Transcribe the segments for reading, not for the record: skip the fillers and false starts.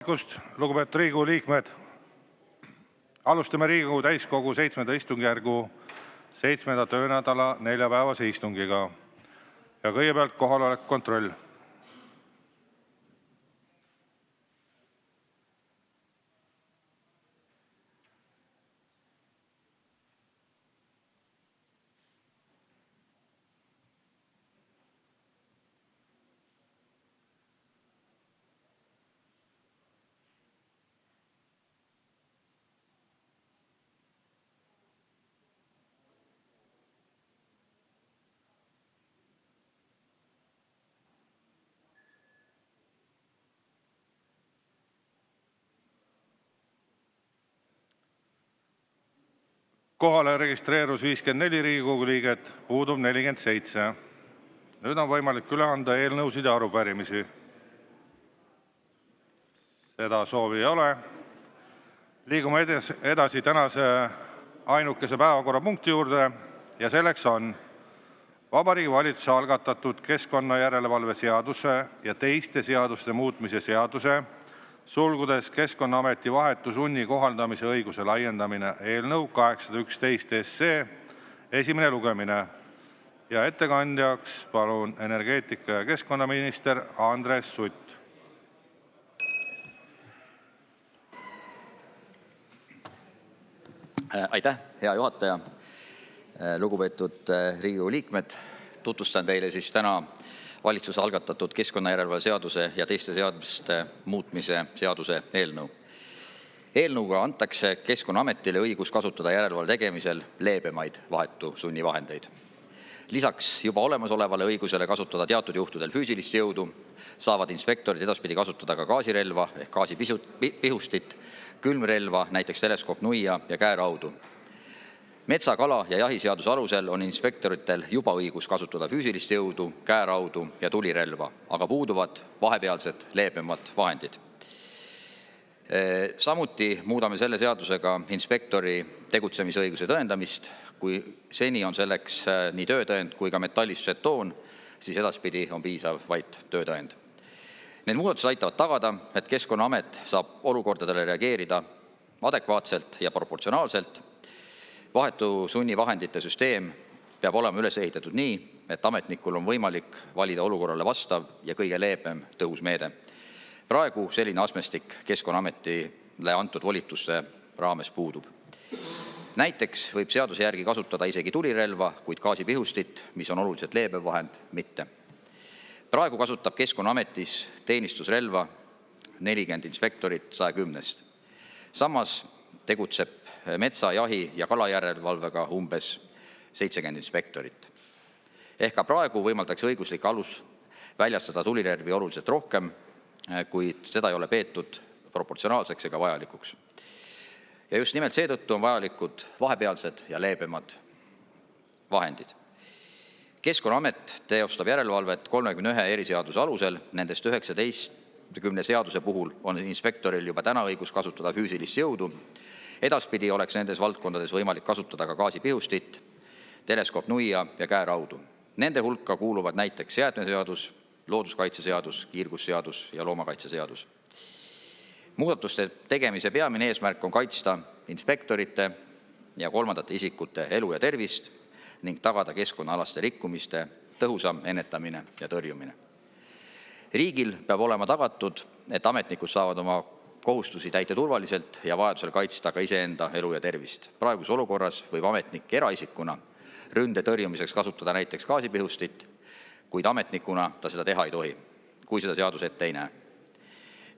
Lugupeetud Riigikogu liikmed, alustame Riigikogu täiskogu 7. istungjärgu 7. töönädala neljapäevase istungiga ja kõigepealt kohaloleku kontroll. Kohale registreerus 54 Riigikogu liiget, puudub 47. Nüüd on võimalik üle anda eelnõusid ja arupärimisi. Seda soovi ei ole. Liigume edasi tänase ainukese päevakorrapunkti juurde ja selleks on Vabariigi Valitsuse algatatud keskkonnajärelevalve seaduse ja teiste seaduste muutmise seaduse Keskkonnaameti vahetu sunni kohaldamise õiguse laiendamine eelnõu 811 esimene lugemine. Ja ettekandjaks palun energeetika- ja keskkonnaminister Andres Sutt. Aitäh, hea juhataja. Lugupeetud Riigikogu liikmed, tutvustan teile siis täna valitsuse algatatud keskkonnajärelevalve seaduse ja teiste seaduste muutmise seaduse eelnõu. Eelnõuga antakse Keskkonnaametile õigus kasutada järelevalve tegemisel leebemaid vahetu sunni vahendeid. Lisaks juba olemasolevale õigusele kasutada teatud juhtudel füüsilist jõudu saavad inspektorid edaspidi kasutada ka gaasirelva ehk gaasipihustit, külmrelva, näiteks teleskoopnuia ja käeraudu. Metsa-, kala- ja jahiseaduse alusel on inspektoritel juba õigus kasutada füüsilist jõudu, käeraudu ja tulirelva, aga puuduvad vahepealsed leebemad vahendid. Samuti muudame selle seadusega inspektori tegutsemisõiguse tõendamist. Kui seni on selleks nii töötõend kui ka metallist žetoon, siis edaspidi on piisav vaid töötõend. Need muudatused aitavad tagada, et Keskkonnaamet saab olukordadele reageerida adekvaatselt ja proportsionaalselt. Vahetu sunni vahendite süsteem peab olema üles ehitatud nii, et ametnikul on võimalik valida olukorrale vastav ja kõige leebem tõhusmeede. Praegu selline astmestik Keskkonnaametile antud volituste raames puudub. Näiteks võib seaduse järgi kasutada isegi tulirelva, kuid gaasipihustit, mis on oluliselt leebem vahend, mitte. Praegu kasutab Keskkonnaametis teenistusrelva 40 inspektorit 110. Samas tegutseb metsa-, jahi- ja kalajärelevalvega umbes 70 inspektorit. Ehk ka praegu võimaldatakse õiguslik alus väljastada tulirelvi oluliselt rohkem, kuid seda ei ole peetud proportsionaalseks ega vajalikuks. Ja just nimelt seetõttu on vajalikud vahepealsed ja leebemad vahendid. Keskkonnaamet teostab järelevalvet 31 eriseaduse alusel, nendest 19 seaduse puhul on inspektoril juba täna õigus kasutada füüsilist jõudu. Edaspidi oleks nendes valdkondades võimalik kasutada ka gaasipihustit, teleskoopnuia ja käeraudu. Nende hulka kuuluvad näiteks jäätmeseadus, looduskaitseseadus, kiirgusseadus ja loomakaitseseadus. Muudatuste tegemise peamine eesmärk on kaitsta inspektorite ja kolmandate isikute elu ja tervist ning tagada keskkonnaalaste rikkumiste tõhusam ennetamine ja tõrjumine. Riigil peab olema tagatud, et ametnikud saavad oma kohustusi täita turvaliselt ja vajadusel kaitsta ka iseenda elu ja tervist. Praeguses olukorras võib ametnik eraisikuna ründe tõrjumiseks kasutada näiteks gaasipihustit, kuid ametnikuna ta seda teha ei tohi, kui seda seadus ette ei näe.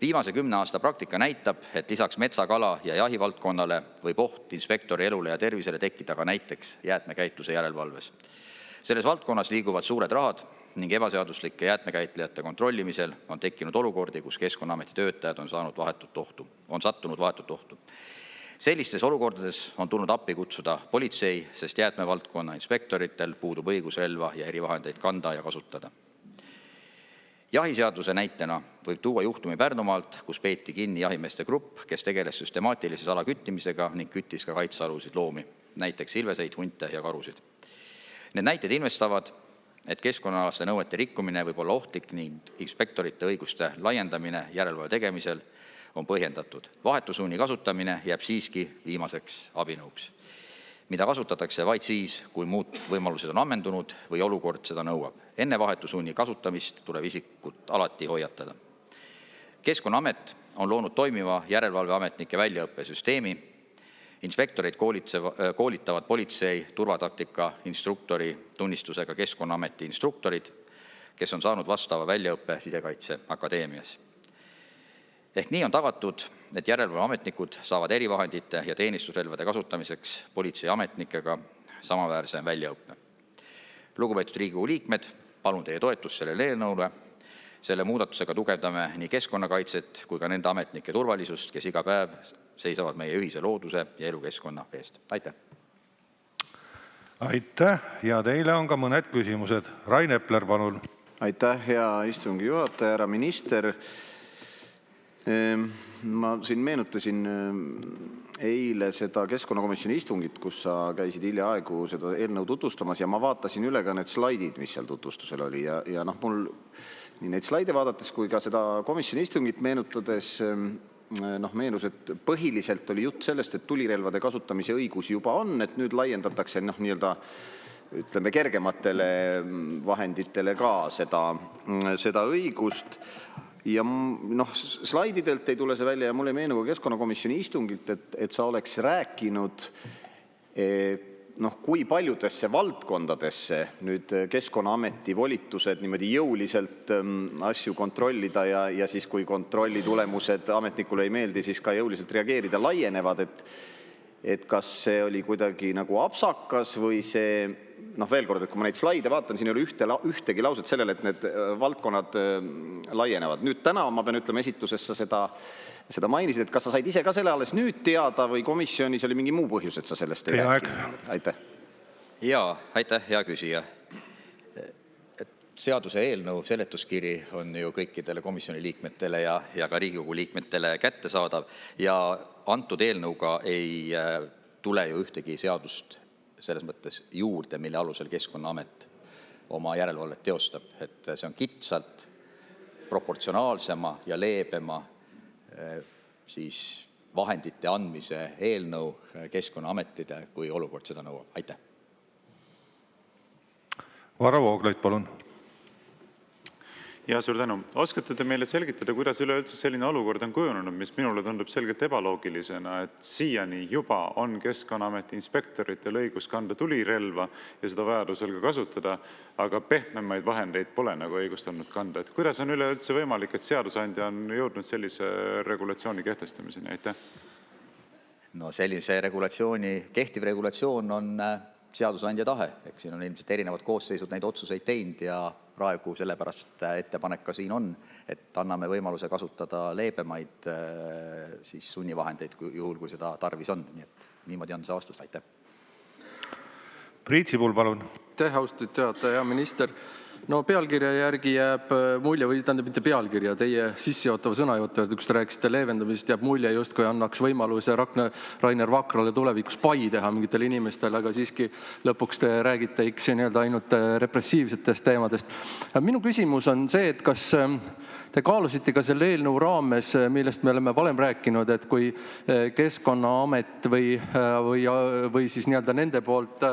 Viimase 10 aasta praktika näitab, et lisaks metsa-, kala- ja jahivaldkonnale võib oht inspektori elule ja tervisele tekkida ka näiteks jäätmekäitluse järelevalves. Selles valdkonnas liiguvad suured rahad ning ebaseaduslike jäätmekäitlejate kontrollimisel on tekkinud olukordi, kus Keskkonnaameti töötajad on sattunud vahetut ohtu. Sellistes olukordades on tulnud appi kutsuda politsei, sest jäätmevaldkonna inspektoritel puudub õigus relva ja erivahendeid kanda ja kasutada. Jahiseaduse näitena võib tuua juhtumi Pärnumaalt, kus peeti kinni jahimeeste grupp, kes tegeles süstemaatilises alaküttimisega ning küttis ka kaitsealuseid loomi, näiteks ilveseid, hunte ja karusid. Need näited ilmestavad, et keskkonnaalaste nõuete rikkumine võib olla ohtlik ning inspektorite õiguste laiendamine järelevalve tegemisel on põhjendatud. Vahetusunni kasutamine jääb siiski viimaseks abinõuks, mida kasutatakse vaid siis, kui muud võimalused on ammendunud või olukord seda nõuab. Enne vahetusunni kasutamist tuleb isikut alati hoiatada. Keskkonnaamet on loonud toimiva järelevalveametnike väljaõppesüsteemi. Inspektorid koolitavad politsei turvataktika instruktori tunnistusega Keskkonnaameti instruktorid, kes on saanud vastava väljaõppe Sisekaitseakadeemias. Ehk nii on tagatud, et järelevalveametnikud saavad erivahendite ja teenistusrelvade kasutamiseks politseiametnikega samaväärse väljaõppe. Lugupeetud Riigikogu liikmed, palun teie toetust sellele eelnõule. Selle muudatusega tugevdame nii keskkonnakaitset kui ka nende ametnike turvalisust, kes iga päev seisavad meie ühise looduse ja elukeskkonna eest. Aitäh! Aitäh ja teile on ka mõned küsimused. Rain Epler, palun. Aitäh, hea istungi juhataja, härra minister. Ma siin meenutasin eile seda keskkonnakomisjoni istungit, kus sa käisid hiljaaegu seda eelnõu tutvustamas ja ma vaatasin üle ka need slaidid, mis seal tutvustusel oli ja mul nii neid slaide vaadates kui ka seda komisjoni istungit meenutades meenus, et põhiliselt oli jutt sellest, et tulirelvade kasutamise õigus juba on, et nüüd laiendatakse nii-öelda ütleme kergematele vahenditele ka seda õigust. Ja slaididelt ei tule see välja ja mulle ei meenu ka keskkonnakomisjoni istungilt, et sa oleks rääkinud, kui paljudesse valdkondadesse nüüd Keskkonnaameti volitused niimoodi jõuliselt asju kontrollida ja siis kui kontrolli tulemused ametnikule ei meeldi, siis ka jõuliselt reageerida laienevad, et kas see oli kuidagi nagu apsakas või see, veel kord, et kui ma neid slaide vaatan, siin ei ole ühtegi lauset sellele, et need valdkonnad laienevad. Nüüd täna ma pean ütlema esituses sa seda mainisid, et kas sa said ise ka selle alles nüüd teada või komisjonis oli mingi muu põhjus, et sa sellest ei rääkinud? Aitäh. Jaa, aitäh, hea küsija. Seaduse eelnõu seletuskiri on ju kõikidele komisjoni liikmetele ja ka Riigikogu liikmetele kättesaadav ja antud eelnõuga ei tule ju ühtegi seadust selles mõttes juurde, mille alusel Keskkonnaamet oma järelevalvet teostab. Et see on kitsalt proportsionaalsema ja leebema siis vahendite andmise eelnõu Keskkonnaametile, kui olukord seda nõuab. Aitäh. Varro Vooglaid, palun. Ja suur tänu. Oskate te meile selgitada, kuidas üleüldse selline olukord on kujunenud, mis minule tundub selgelt ebaloogilisena, et siiani juba on Keskkonnaameti inspektoritel õigus kanda tulirelva ja seda vajadusel ka kasutada, aga pehmemaid vahendeid pole nagu õigust olnud kanda. Et kuidas on üleüldse võimalik, et seadusandja on jõudnud sellise regulatsiooni kehtestamiseni? Aitäh. No sellise kehtiv regulatsioon on seadusandja tahe. Eks siin on ilmselt erinevad koosseisud neid otsuseid teinud ja praegu sellepärast ettepanek ka siin on, et anname võimaluse kasutada leebemaid siis sunnivahendeid juhul, kui seda tarvis on. Nii et niimoodi on see vastus. Aitäh. Priit Sibul, palun. Aitäh, austatud juhataja, hea minister. No pealkirja järgi jääb mulje, või tähendab mitte pealkirja, teie sissejuhatava sõnajuhatavalt, kus te rääkisite leevendamisest, jääb mulje justkui annaks võimaluse Rainer Vakrale tulevikus pai teha mingitele inimestele, aga siiski lõpuks te räägite ainult repressiivsetest teemadest. Minu küsimus on see, et kas te kaalusite ka selle eelnõu raames, millest me oleme varem rääkinud, et kui Keskkonnaamet või siis nende poolt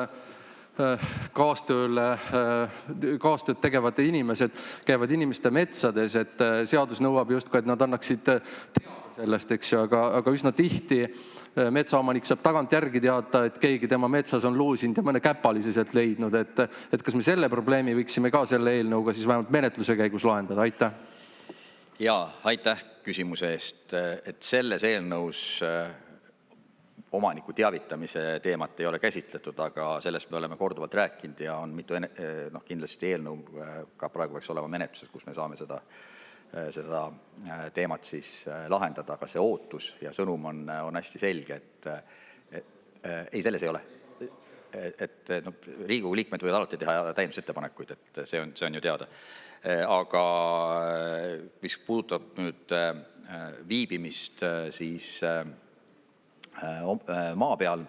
kaastööd tegevad inimesed käivad inimeste metsades, et seadus nõuab justkui, et nad annaksid teada sellest, eks ju, aga üsna tihti metsaomanik saab tagantjärgi teada, et keegi tema metsas on luusinud ja mõne käpaliseselt leidnud, et kas me selle probleemi võiksime ka selle eelnõuga siis vähemalt menetluse käigus lahendada? Aitäh. Jaa, aitäh küsimuse eest, et selles eelnõus omaniku teavitamise teemat ei ole käsitletud, aga sellest me oleme korduvalt rääkinud ja on mitu kindlasti eelnõu ka praegu võiks olema menetluses, kus me saame seda teemat siis lahendada, aga see ootus ja sõnum on hästi selge, et ei, selles ei ole. Et Riigikogu liikmed võivad alati teha täiendusettepanekuid, et see on ju teada. Aga mis puudutab nüüd viibimist siis maa peal,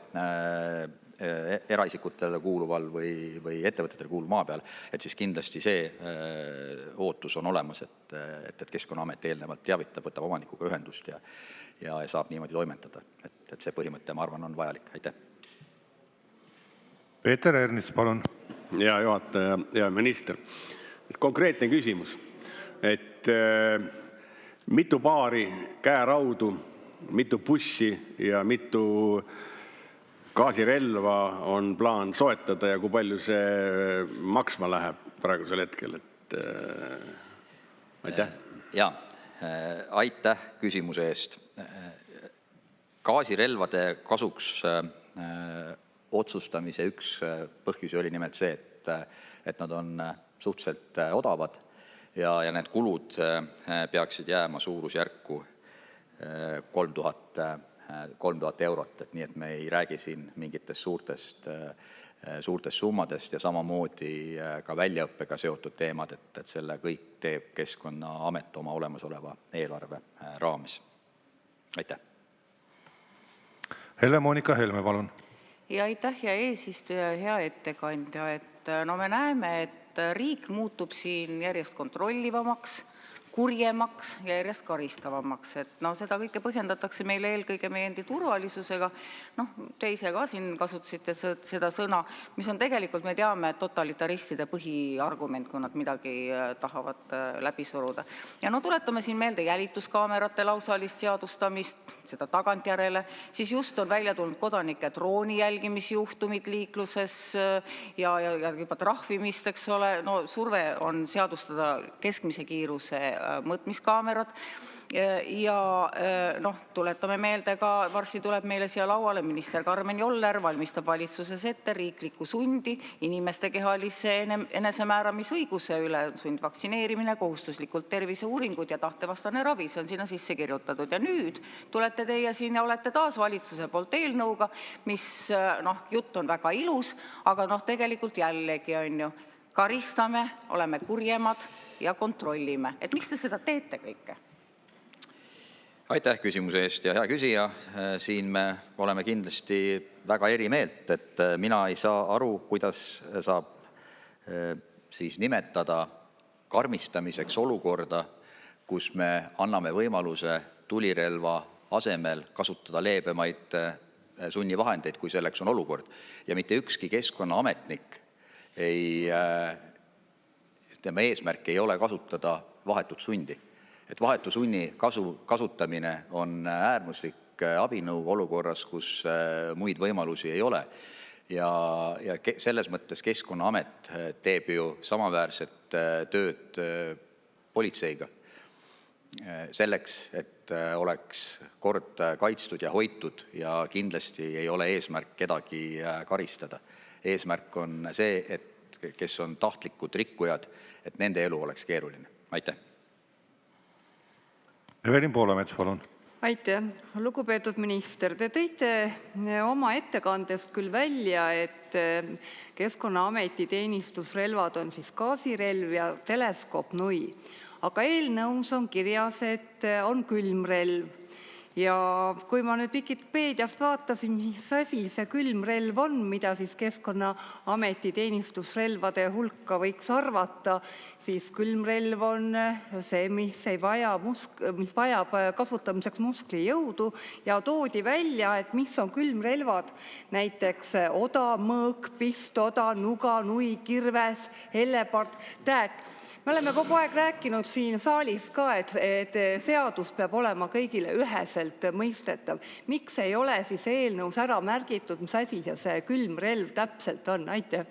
eraisikutele kuuluval või ettevõtetele kuuluv maa peal, et siis kindlasti see ootus on olemas, et Keskkonnaamet eelnevalt teavitab, võtab omanikuga ühendust ja saab niimoodi toimetada. Et see põhimõte, ma arvan, on vajalik. Aitäh. Peeter Ernits, palun. Hea juhataja ja minister. Konkreetne küsimus, et mitu paari käeraudu, mitu bussi ja mitu gaasirelva on plaan soetada ja kui palju see maksma läheb praegusel hetkel? Aitäh. Jaa, aitäh küsimuse eest. Gaasirelvade kasuks otsustamise üks põhjusi oli nimelt see, et nad on suhteliselt odavad ja need kulud peaksid jääma suurusjärku 3000 eurot, et nii, et me ei räägi siin mingitest suurtest summadest ja samamoodi ka väljaõppega seotud teemad, et selle kõik teeb Keskkonnaamet oma olemasoleva eelarve raames. Aitäh. Helle-Moonika Helme, palun. Ja aitäh, hea eesistuja, hea ettekandja. No me näeme, et riik muutub siin järjest kontrollivamaks, kurjemaks ja järjest karistavamaks. Seda kõike põhjendatakse meile eelkõige meie endi turvalisusega. Te ise ka siin kasutasite seda sõna, mis on tegelikult, me teame, totalitaristide põhiargument, kui nad midagi tahavad läbi suruda. Ja tuletame siin meelde jälituskaamerate lausalist seadustamist, seda tagantjärele, siis just on välja tulnud kodanike drooni jälgimisjuhtumid liikluses ja juba trahvimist, eks ole. Surve on seadustada keskmise kiiruse mõõtmiskaamerad ja tuletame meelde ka, varsti tuleb meile siia lauale minister Karmen Joller, valmistab valitsuses ette riiklikku sundi inimeste kehalise enesemääramisõiguse üle, sundvaktsineerimine, kohustuslikult terviseuuringud ja tahtevastane ravi, see on sinna sisse kirjutatud. Ja nüüd tulete teie siin ja olete taas valitsuse poolt eelnõuga, mis jutt on väga ilus, aga tegelikult jällegi on ju, karistame, oleme kurjemad ja kontrollime. Et miks te seda teete kõike? Aitäh küsimuse eest ja hea küsija. Siin me oleme kindlasti väga eri meelt, et mina ei saa aru, kuidas saab siis nimetada karmistamiseks olukorda, kus me anname võimaluse tulirelva asemel kasutada leebemaid sunnivahendeid, kui selleks on olukord. Ja mitte ükski keskkonnaametnik tema eesmärk ei ole kasutada vahetut sundi. Et vahetu sunni kasutamine on äärmuslik abinõu olukorras, kus muid võimalusi ei ole. Ja selles mõttes Keskkonnaamet teeb ju samaväärset tööd politseiga. Selleks, et oleks kord kaitstud ja hoitud ja kindlasti ei ole eesmärk kedagi karistada. Eesmärk on see, et kes on tahtlikud rikkujad, et nende elu oleks keeruline. Aitäh. Evelin Poolamets, palun. Aitäh. Lugupeetud minister, te tõite oma ettekandest küll välja, et Keskkonnaameti teenistusrelvad on siis gaasirelv ja teleskoopnui, aga eelnõus on kirjas, et on külmrelv. Ja kui ma nüüd Vikipeediast vaatasin, mis asi see külmrelv on, mida siis Keskkonnaameti teenistusrelvade hulka võiks arvata, siis külmrelv on see, mis vajab kasutamiseks musklijõudu ja toodi välja, et mis on külmrelvad, näiteks oda, mõõk, pistoda, nuga, nui, kirves, hellepart, tääk. Me oleme kogu aeg rääkinud siin saalis ka, et seadus peab olema kõigile üheselt mõistetav. Miks ei ole siis eelnõus ära märgitud, mis asi see külmrelv täpselt on? Aitäh.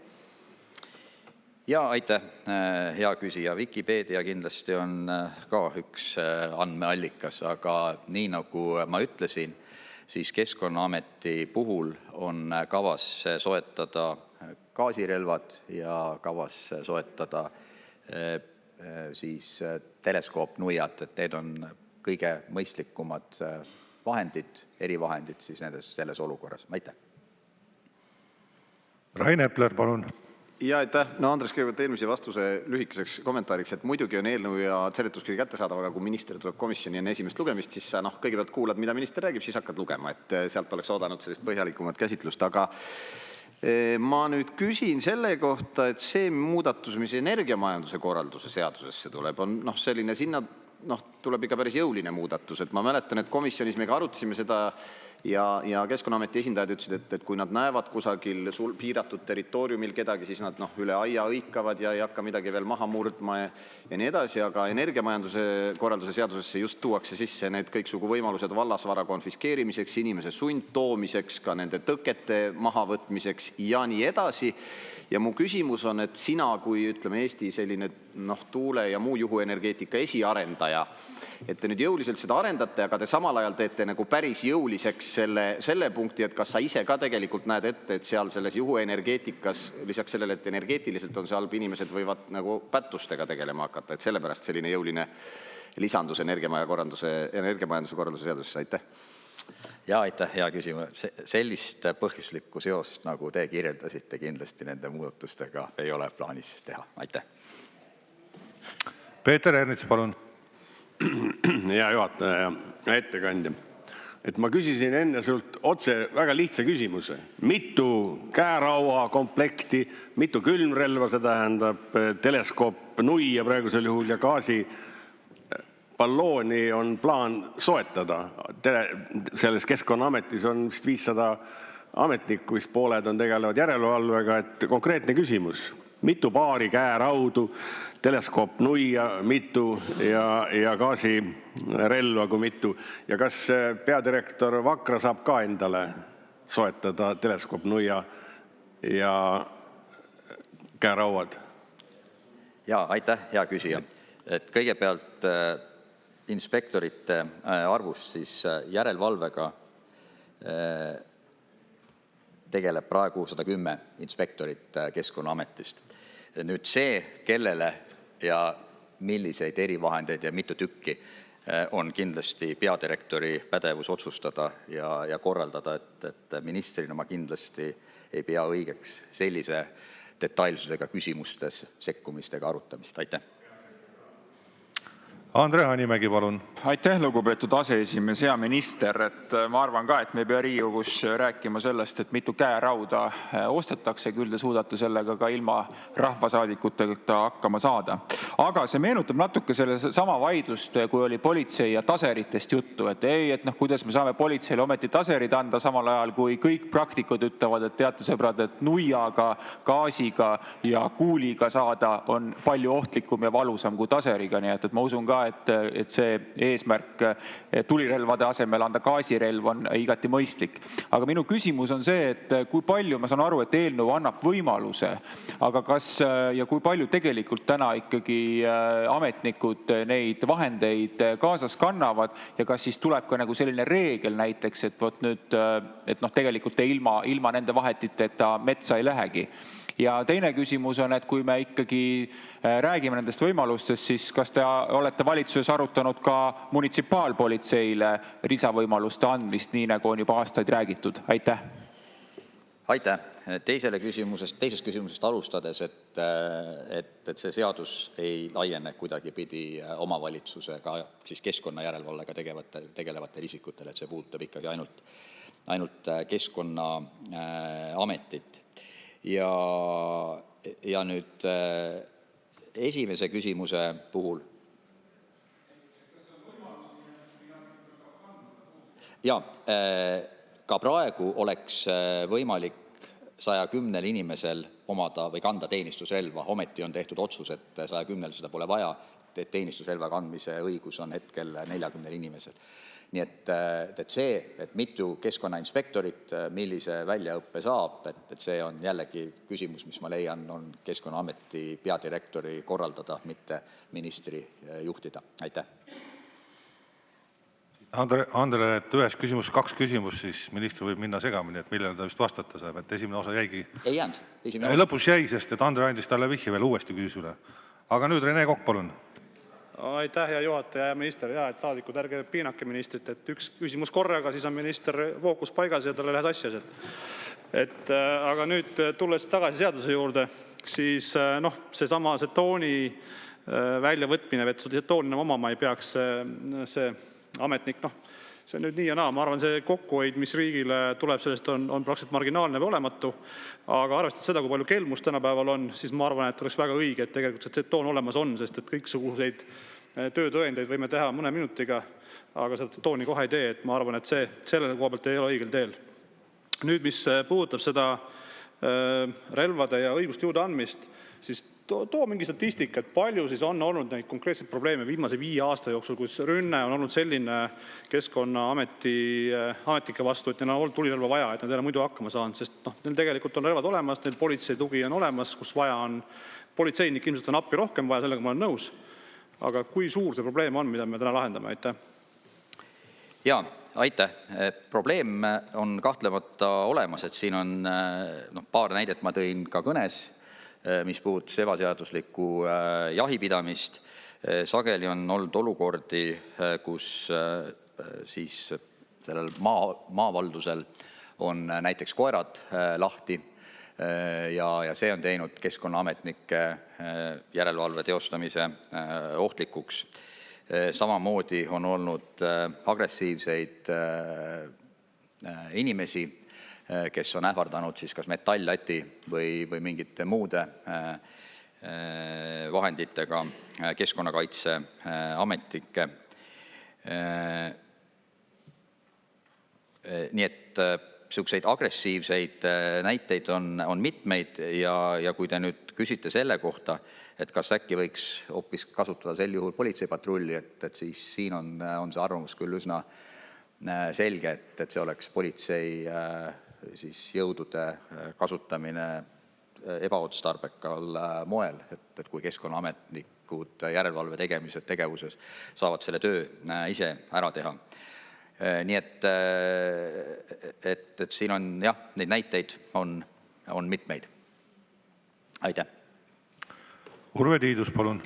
Ja aitäh, hea küsija. Wikipedia kindlasti on ka üks andmeallikas, aga nii nagu ma ütlesin, siis Keskkonnaameti puhul on kavas soetada gaasirelvad ja kavas soetada siis teleskoopnuiad, et need on kõige mõistlikumad vahendid, erivahendid siis selles olukorras. Aitäh. Rain Epler, palun. Ja aitäh. Andres, kõigepealt eelmise vastuse lühikeseks kommentaariks, et muidugi on eelnõu ja seletuskiri kättesaadav, aga kui minister tuleb komisjoni enne esimest lugemist, siis sa kõigepealt kuulad, mida minister räägib, siis hakkad lugema, et sealt oleks oodanud sellist põhjalikumat käsitlust, aga Ma nüüd küsin selle kohta, et see muudatus, mis energiamajanduse korralduse seadusesse tuleb, on selline sinna tuleb ikka päris jõuline muudatus. Et ma mäletan, et komisjonis me ka arutasime seda ja Keskkonnaameti esindajad ütlesid, et kui nad näevad kusagil piiratud territooriumil kedagi, siis nad üle aia õikavad ja ei hakka midagi veel maha murdma ja nii edasi, aga energiamajanduse korralduse seadusesse just tuuakse sisse need kõiksugu võimalused vallasvara konfiskeerimiseks, inimese sundtoomiseks, ka nende tõkete mahavõtmiseks ja nii edasi. Ja mu küsimus on, et sina kui ütleme Eesti selline tuule ja muu juhuenergeetika esiarendaja, et te nüüd jõuliselt seda arendate, aga te samal ajal teete nagu päris jõuliseks selle punkti, et kas sa ise ka tegelikult näed ette, et seal selles juhuenergeetikas, lisaks sellele, et energeetiliselt on see halb, inimesed võivad nagu pättustega tegelema hakata, et sellepärast selline jõuline lisandus energiamajanduse korralduse seadusesse, aitäh. Ja aitäh, hea küsimus. Sellist põhjuslikku seost, nagu te kirjeldasite, kindlasti nende muudatustega ei ole plaanis teha. Aitäh. Peeter Ernits, palun. Hea juhataja ja ettekandja. Et ma küsisin enne sult otse väga lihtsa küsimuse. Mitu käeraua komplekti, mitu külmrelva, see tähendab teleskoop nuia praegusel juhul ja gaasi ballooni on plaan soetada. Selles Keskkonnaametis on vist 500 ametnikku, vist pooled on tegelevad järelevalvega, et konkreetne küsimus. Mitu paari käeraudu, teleskoop nuia, mitu ja gaasirelva kui mitu. Ja kas peadirektor Vakra saab ka endale soetada teleskoop nuia ja käerauad? Ja aitäh, hea küsija. Et kõigepealt inspektorite arvust siis järelevalvega tegeleb praegu 110 inspektorit Keskkonnaametist. Nüüd see, kellele ja milliseid erivahendeid ja mitu tükki on kindlasti peadirektori pädevus otsustada ja korraldada, et ministrina ma kindlasti ei pea õigeks sellise detailsusega küsimustes sekkumistega arutamist. Aitäh. Andre Hanimägi, palun. Aitäh, lugupeetud aseesimees, hea minister. Et ma arvan ka, et me ei pea Riigikogus rääkima sellest, et mitu käerauda ostetakse, küll te suudate sellega ka ilma rahvasaadikuteta hakkama saada. Aga see meenutab natuke selle sama vaidlust, kui oli politsei ja taseritest juttu, et kuidas me saame politseile ometi taserid anda samal ajal, kui kõik praktikud ütlevad, et teate sõbrad, et nuiaga, gaasiga ja kuuliga saada on palju ohtlikum ja valusam kui taseriga, nii et ma usun ka, et see eesmärk tulirelvade asemel anda gaasirelv on igati mõistlik. Aga minu küsimus on see, et kui palju, ma saan aru, et eelnõu annab võimaluse, aga kas ja kui palju tegelikult täna ikkagi ametnikud neid vahendeid kaasas kannavad ja kas siis tuleb ka nagu selline reegel näiteks, et tegelikult ilma nende vahetiteta metsa ei lähegi. Ja teine küsimus on, et kui me ikkagi räägime nendest võimalustest, siis kas te olete valitsuses arutanud ka munitsipaalpolitseile lisavõimaluste andmist, nii nagu on juba aastaid räägitud? Aitäh. Aitäh. Teisest küsimusest alustades, et see seadus ei laiene kuidagi pidi omavalitsusega, siis keskkonnajärelevalvega tegelevatele isikutele, et see puudutab ikkagi ainult Keskkonnaametit. Ja nüüd esimese küsimuse puhul. Ja ka praegu oleks võimalik 110 inimesel omada või kanda teenistusrelva. Ometi on tehtud otsus, et 110 seda pole vaja, et teenistusrelva kandmise õigus on hetkel 40 inimesel. Nii et see, et mitu keskkonnainspektorit, millise väljaõppe saab, et see on jällegi küsimus, mis ma leian, on Keskkonnaameti peadirektori korraldada, mitte ministri juhtida. Aitäh. Andre, et ühes küsimus 2 küsimus, siis minister võib minna segamini, et millele ta vist vastata saab, et esimene osa jäigi. Ei jäänud. Lõpus jäi, sest et Andre andis talle vihje veel uuesti küsimusele. Aga nüüd Rene Kokk, palun. Aitäh, hea juhataja ja minister. Ja, et saadikud ärge piinake ministrit, et üks küsimus korraga, siis on minister fookus paigas ja talle lähed asjas. Aga nüüd tulles tagasi seaduse juurde, siis seesama tooni väljavõtmine, et tooni omama ei peaks see ametnik, see on nüüd nii ja naa. Ma arvan, see kokkuhoid, mis riigile tuleb sellest, on praktiliselt marginaalne või olematu. Aga arvestades seda, kui palju kelmust tänapäeval on, siis ma arvan, et oleks väga õige, et tegelikult see toon olemas on, sest et kõiksuguseid töötõendeid võime teha mõne minutiga, aga seda tooni kohe ei tee. Et ma arvan, et see sellele koha pealt ei ole õigel teel. Nüüd, mis puudutab seda relvade ja õigust juurde andmist, siis too mingi statistika, et palju siis on olnud neid konkreetseid probleeme viimase 5 aasta jooksul, kus rünne on olnud selline Keskkonnaameti ametnike vastu, et neil on olnud tulirelva vaja, et nad ei ole muidu hakkama saanud, sest neil tegelikult on relvad olemas, neil politsei tugi on olemas, kus vaja on politseinik, ilmselt on appi rohkem vaja, sellega ma olen nõus. Aga kui suur see probleem on, mida me täna lahendame? Aitäh. Jaa, aitäh. Probleem on kahtlemata olemas, et siin on paar näidet ma tõin ka kõnes, mis puudutas ebaseaduslikku jahipidamist. Sageli on olnud olukordi, kus siis sellel maavaldusel on näiteks koerad lahti ja see on teinud Keskkonnaametnike järelevalve teostamise ohtlikuks. Samamoodi on olnud agressiivseid inimesi, kes on ähvardanud siis kas metalllati või mingite muude vahenditega Keskkonnakaitseametnikke. Nii et selliseid agressiivseid näiteid on mitmeid ja kui te nüüd küsite selle kohta, et kas äkki võiks hoopis kasutada sel juhul politseipatrulli, et siis siin on see arvamus küll üsna selge, et see oleks politsei siis jõudude kasutamine ebaotstarbekal moel, et kui Keskkonnaametnikud järelevalve tegevuses saavad selle töö ise ära teha. Nii et siin on jah, neid näiteid on mitmeid. Aitäh. Urve Tiidus, palun.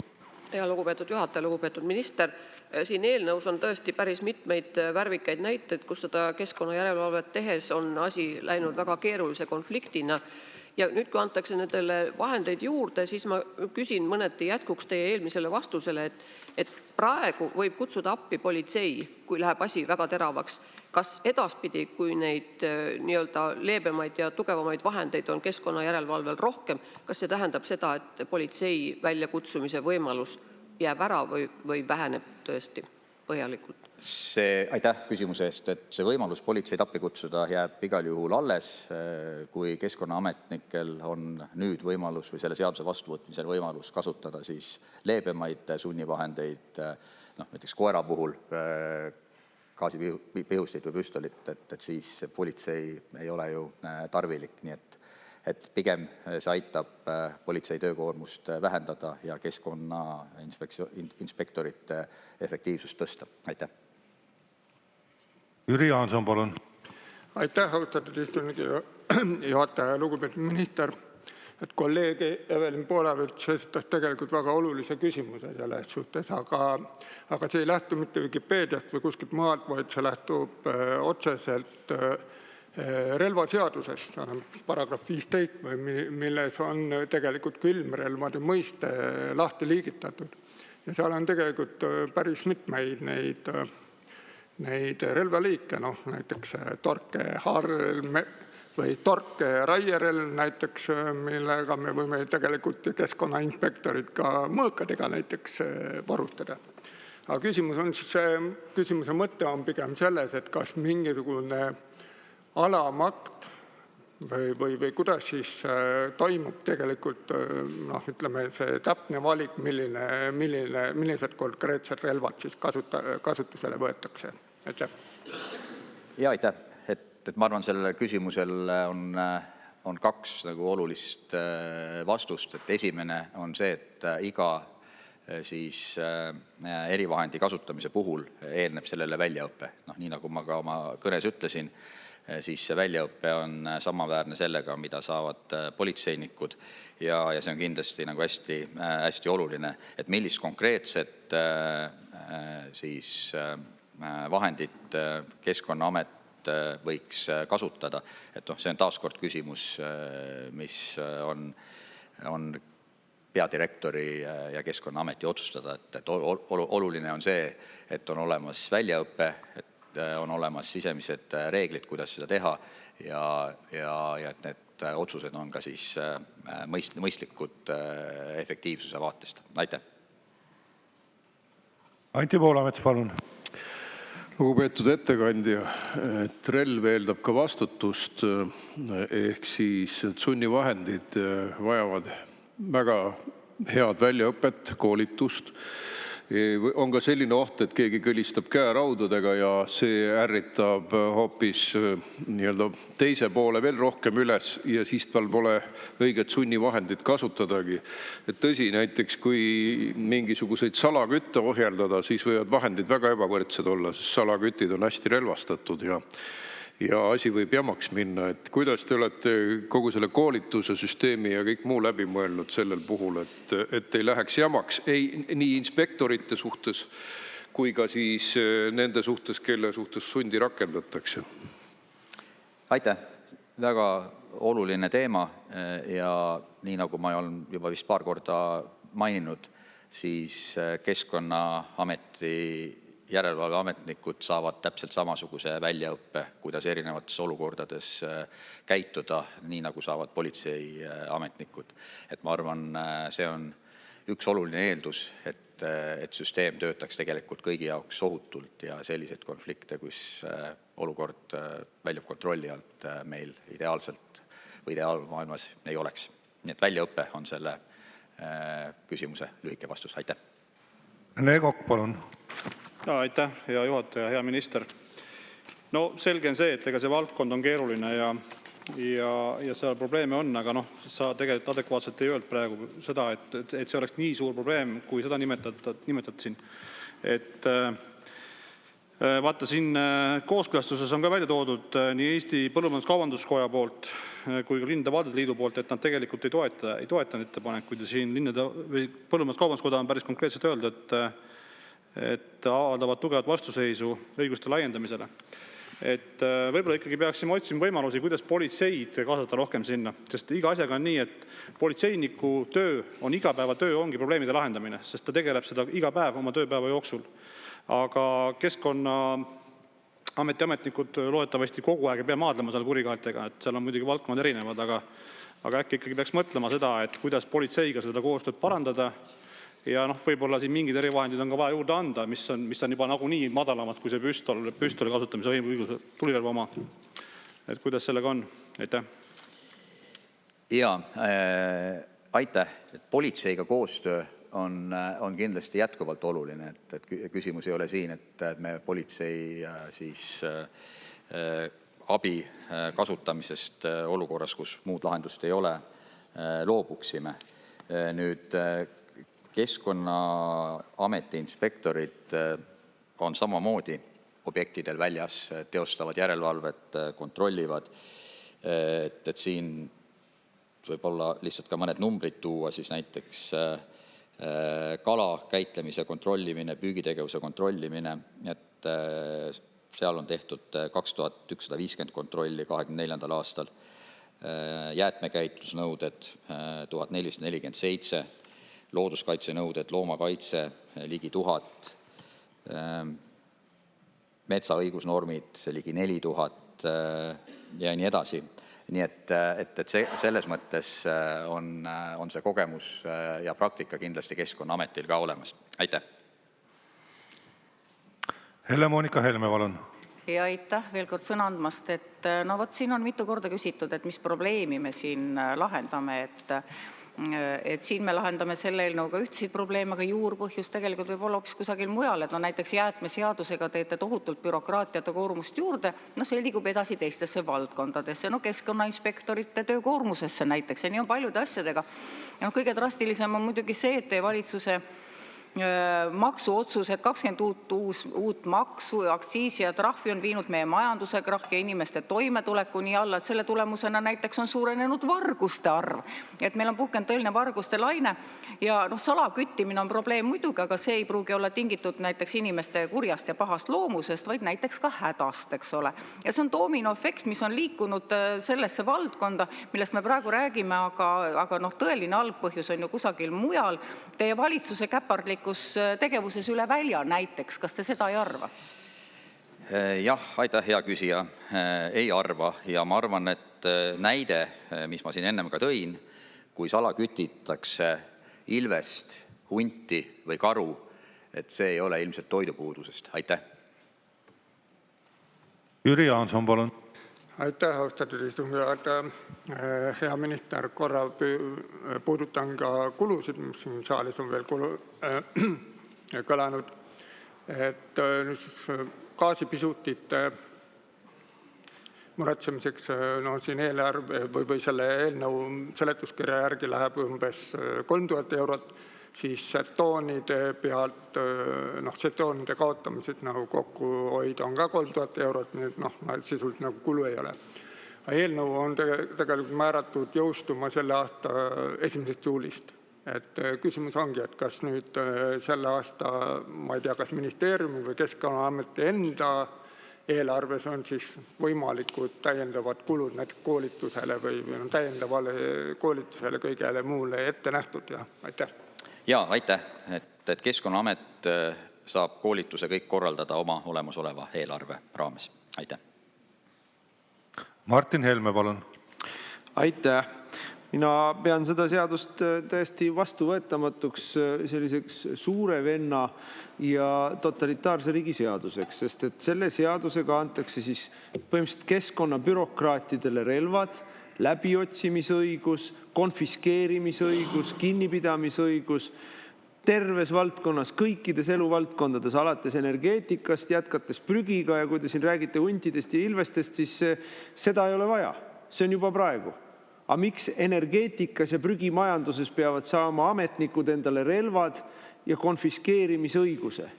Ja lugupeetud juhataja, lugupeetud minister, siin eelnõus on tõesti päris mitmeid värvikaid näiteid, kus seda keskkonnajärelevalvet tehes on asi läinud väga keerulise konfliktina. Ja nüüd, kui antakse nendele vahendeid juurde, siis ma küsin mõneti jätkuks teie eelmisele vastusele, et praegu võib kutsuda appi politsei, kui läheb asi väga teravaks. Kas edaspidi, kui neid nii-öelda leebemaid ja tugevamaid vahendeid on keskkonnajärelevalvel rohkem, kas see tähendab seda, et politsei väljakutsumise võimalus jääb ära või väheneb tõesti põhjalikult? Aitäh küsimuse eest, et see võimalus politseid appi kutsuda jääb igal juhul alles, kui Keskkonnaametnikel on nüüd võimalus või selle seaduse vastuvõtmisel võimalus kasutada siis leebemaid sunnivahendeid, näiteks koera puhul gaasipihustit või püstolit, et siis politsei ei ole ju tarvilik, nii et pigem see aitab politsei töökoormust vähendada ja keskkonnainspektorite efektiivsust tõsta. Aitäh. Jüri Jaanson, palun. Aitäh, austatud istungi juhataja, lugupeetud minister. Et kolleeg Evelin Poolamets esitas tegelikult väga olulise küsimuse selles suhtes, aga see ei lähtu mitte Vikipeediast või kuskilt maalt, vaid see lähtub otseselt relvaseadusest, paragrahv 15, milles on tegelikult külmrelvade mõiste lahti liigitatud. Ja seal on tegelikult päris mitmeid neid relvaliike, näiteks torkeharl või torkeraierelv näiteks, millega me võime tegelikult keskkonnainspektorid ka mõõkadega näiteks varustada. Aga küsimuse mõte on pigem selles, et kas mingisugune alamakt või kuidas siis toimub tegelikult ütleme see täpne valik, millised konkreetsed relvad siis kasutusele võetakse. Aitäh. Ja aitäh. Et ma arvan, sellele küsimusel on kaks olulist vastust. Et esimene on see, et iga siis erivahendi kasutamise puhul eelneb sellele väljaõppe. Nii nagu ma ka oma kõnes ütlesin, siis see väljaõppe on samaväärne sellega, mida saavad politseinikud ja see on kindlasti hästi oluline, et millist konkreetset siis vahendit Keskkonnaamet võiks kasutada, et see on taaskord küsimus, mis on peadirektori ja Keskkonnaameti otsustada, et oluline on see, et on olemas väljaõppe, et on olemas sisemised reeglid, kuidas seda teha ja et need otsused on ka siis mõistlikud efektiivsuse vaatest. Aitäh! Anti Poolamets, palun! Lugupeetud ettekandja, et relv eeldab ka vastutust, ehk siis sunnivahendid vajavad väga head väljaõpet, koolitust. On ka selline oht, et keegi kõlistab käeraudadega ja see ärritab hoopis teise poole veel rohkem üles ja siis tal pole õiget sunnivahendit kasutadagi. Et tõsi, näiteks kui mingisuguseid salakütte ohjeldada, siis võivad vahendid väga ebavõrdsed olla, sest salakütid on hästi relvastatud ja asi võib jamaks minna. Et kuidas te olete kogu selle koolituse süsteemi ja kõik muu läbi mõelnud sellel puhul, et ei läheks jamaks nii inspektorite suhtes kui ka siis nende suhtes, kelle suhtes sundi rakendatakse? Aitäh! Väga oluline teema ja nii nagu ma olen juba vist paar korda maininud, siis Keskkonnaameti järelevalveametnikud saavad täpselt samasuguse väljaõppe, kuidas erinevates olukordades käituda, nii nagu saavad politseiametnikud. Et ma arvan, see on üks oluline eeldus, et süsteem töötaks tegelikult kõigi jaoks ohutult ja selliseid konflikte, kus olukord väljub kontrolli alt, meil ideaalselt või ideaalmaailmas ei oleks. Nii et väljaõppe on selle küsimuse lühike vastus. Aitäh! Rene Kokk, palun! Aitäh, hea juhataja, hea minister. No selge on see, et ega see valdkond on keeruline ja seal probleeme on, aga sa tegelikult adekvaatselt ei öelnud praegu seda, et see oleks nii suur probleem, kui seda nimetad siin. Et vaata siin kooskõlastuses on ka välja toodud nii Eesti Põllumajandus-Kaubanduskoja poolt kui ka Linnade Valdade Liidu poolt, et nad tegelikult ei toeta ettepanekuid ja siin Põllumajandus-Kaubanduskoda on päris konkreetselt öelnud, et avaldavad tugevat vastuseisu õiguste laiendamisele. Et võib-olla ikkagi peaksime otsima võimalusi, kuidas politseid kaasata rohkem sinna, sest iga asjaga on nii, et politseiniku töö on igapäevatöö ongi probleemide lahendamine, sest ta tegeleb seda iga päev oma tööpäeva jooksul. Aga Keskkonnaameti ametnikud loodetavasti kogu aeg ei pea maadlema seal kurikaeltega, et seal on muidugi valdkonnad erinevad, aga äkki ikkagi peaks mõtlema seda, et kuidas politseiga seda koostööd parandada. Ja võib-olla siin mingid erivahendid on ka vaja juurde anda, mis on juba nagunii madalamad kui see püstoli kasutamise õigus tulirelva oma. Et kuidas sellega on? Aitäh! Jaa, aitäh! Politseiga koostöö on kindlasti jätkuvalt oluline, et küsimus ei ole siin, et me politsei siis abi kasutamisest olukorras, kus muud lahendust ei ole, loobuksime. Nüüd Keskkonnaameti inspektorid on samamoodi objektidel väljas, teostavad järelevalvet, kontrollivad, et siin võib-olla lihtsalt ka mõned numbrid tuua, siis näiteks kala käitlemise kontrollimine, püügitegevuse kontrollimine, et seal on tehtud 2150 kontrolli 2024. aastal, jäätmekäitlusnõuded 1447, looduskaitsenõuded, loomakaitse ligi 1000, metsaõigusnormid ligi 4000 ja nii edasi. Nii et selles mõttes on see kogemus ja praktika kindlasti Keskkonnaametil ka olemas. Aitäh! Helle-Moonika Helme, palun! Ja aitäh veel kord sõna andmast, et siin on mitu korda küsitud, et mis probleemi me siin lahendame, et siin me lahendame selle eelnõuga ühtseid probleeme, aga juurpõhjus tegelikult võib olla hoopis kusagil mujal, et näiteks jäätmeseadusega teete tohutult bürokraatiate koormust juurde, see liigub edasi teistesse valdkondadesse, keskkonnainspektorite töökoormusesse näiteks ja nii on paljude asjadega. Ja kõige drastilisem on muidugi see, et teie valitsuse maksuotsused, 20 uut maksu, aktsiisi ja trahvi on viinud meie majanduse krahhi ja inimeste toimetuleku nii alla, et selle tulemusena näiteks on suurenenud varguste arv. Et meil on puhkenud tõeline varguste laine ja salaküttimine on probleem muidugi, aga see ei pruugi olla tingitud näiteks inimeste kurjast ja pahast loomusest, vaid näiteks ka hädast, eks ole. Ja see on dominoefekt, mis on liikunud sellesse valdkonda, millest me praegu räägime, aga tõeline algpõhjus on ju kusagil mujal. Teie valitsuse käpardlik tegevuses üle välja näiteks, kas te seda ei arva? Jah, aitäh, hea küsija. Ei arva ja ma arvan, et näide, mis ma siin ennem ka tõin, kui salakütitakse ilvest, hunti või karu, et see ei ole ilmselt toidupuudusest. Aitäh. Jüri Jaanson, palun. Aitäh, austatud istungi juhataja. Hea minister, korra puudutan ka kulusid, mis siin saalis on veel kõlanud. Et gaasipisutite muretsemiseks siin eelarve või selle eelnõu seletuskirja järgi läheb umbes 3000 eurot, siis setoonide pealt, setoonide kaotamised kokkuhoid on ka 3000 eurot, nii sisult kulu ei ole. Eelnõu on tegelikult määratud jõustuma selle aasta 1. juulist. Et küsimus ongi, et kas nüüd selle aasta, ma ei tea, kas ministeeriumi või Keskkonnaameti enda eelarves on siis võimalikud täiendavad kulud näiteks koolitusele või täiendavale koolitusele kõigele muule ette nähtud ja aitäh. Jaa, aitäh, et Keskkonnaamet saab koolituse kõik korraldada oma olemasoleva eelarve raames. Aitäh. Martin Helme, palun. Aitäh. Mina pean seda seadust täiesti vastuvõetamatuks selliseks suure venna ja totalitaarse riigi seaduseks, sest et selle seadusega antakse siis põhimõtteliselt keskkonnabürokraatidele relvad, läbiotsimisõigus, konfiskeerimisõigus, kinnipidamisõigus, terves valdkonnas, kõikides eluvaldkondades, alates energeetikast, jätkates prügiga ja kui te siin räägite huntidest ja ilvestest, siis seda ei ole vaja. See on juba praegu. Aga miks energeetikas ja prügimajanduses peavad saama ametnikud endale relvad ja konfiskeerimisõiguse,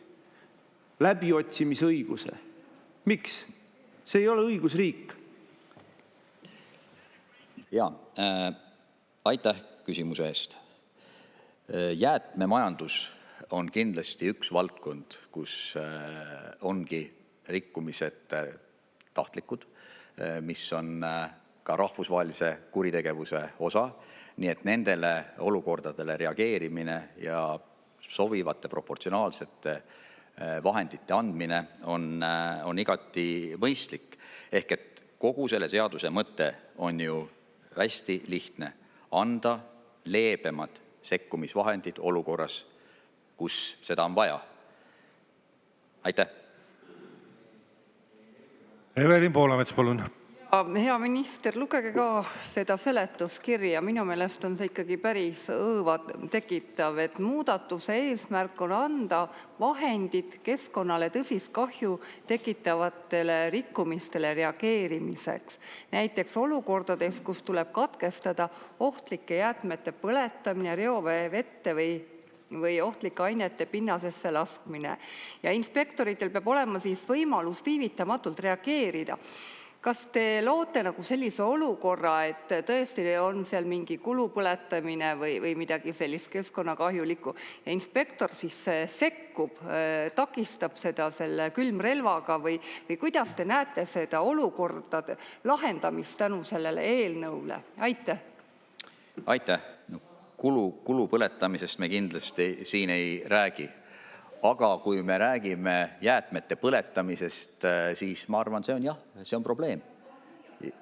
läbiotsimisõiguse? Miks? See ei ole õigusriik. Jaa, aitäh küsimuse eest. Jäätmemajandus on kindlasti üks valdkond, kus ongi rikkumised tahtlikud, mis on ka rahvusvahelise kuritegevuse osa, nii et nendele olukordadele reageerimine ja sobivate proportsionaalsete vahendite andmine on igati mõistlik. Ehk et kogu selle seaduse mõte on ju hästi lihtne. Anda leebemad sekkumisvahendid olukorras, kus seda on vaja. Aitäh. Evelin Poolamets, palun. Hea minister, lugege ka seda seletuskirja. Minu meelest on see ikkagi päris õõvad tekitav, et muudatuse eesmärk on anda vahendid keskkonnale tõsist kahju tekitavatele rikkumistele reageerimiseks. Näiteks olukordades, kus tuleb katkestada ohtlike jäätmete põletamine, reovee vette või ohtlike ainete pinnasesse laskmine. Ja inspektoritel peab olema siis võimalus viivitamatult reageerida. Kas te loote sellise olukorra, et tõesti on seal mingi kulupõletamine või midagi sellist keskkonnakahjulikku ja inspektor siis sekkub, takistab seda selle külmrelvaga või kuidas te näete seda olukorda lahendamist tänu sellele eelnõule? Aitäh. Aitäh. Kulu põletamisest me kindlasti siin ei räägi. Aga kui me räägime jäätmete põletamisest, siis ma arvan, see on probleem.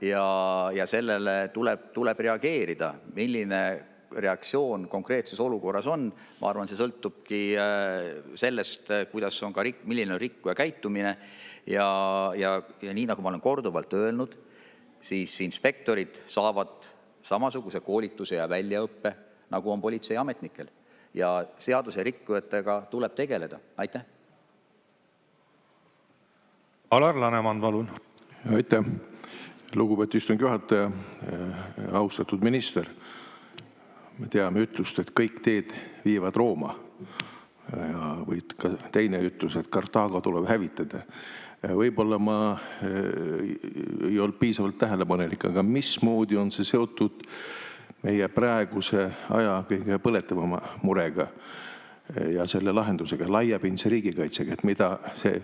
Ja sellele tuleb reageerida. Milline reaktsioon konkreetses olukorras on, ma arvan, see sõltubki sellest, kuidas on ka milline on rikkuja käitumine. Ja nii nagu ma olen korduvalt öelnud, siis inspektorid saavad samasuguse koolituse ja väljaõppe, nagu on politseiametnikel. Ja seaduse rikkujatega tuleb tegeleda. Aitäh. Alar Laneman, palun. Aitäh. Lugupeetud istungi juhataja, austatud minister. Me teame ütlust, et kõik teed viivad Rooma. Või ka teine ütlus, et Kartaago tuleb hävitada. Võib-olla ma ei olnud piisavalt tähelepanelik, aga mismoodi on see seotud meie praeguse aja kõige põletavama murega ja selle lahendusega, laiapindse riigikaitsega, et mida see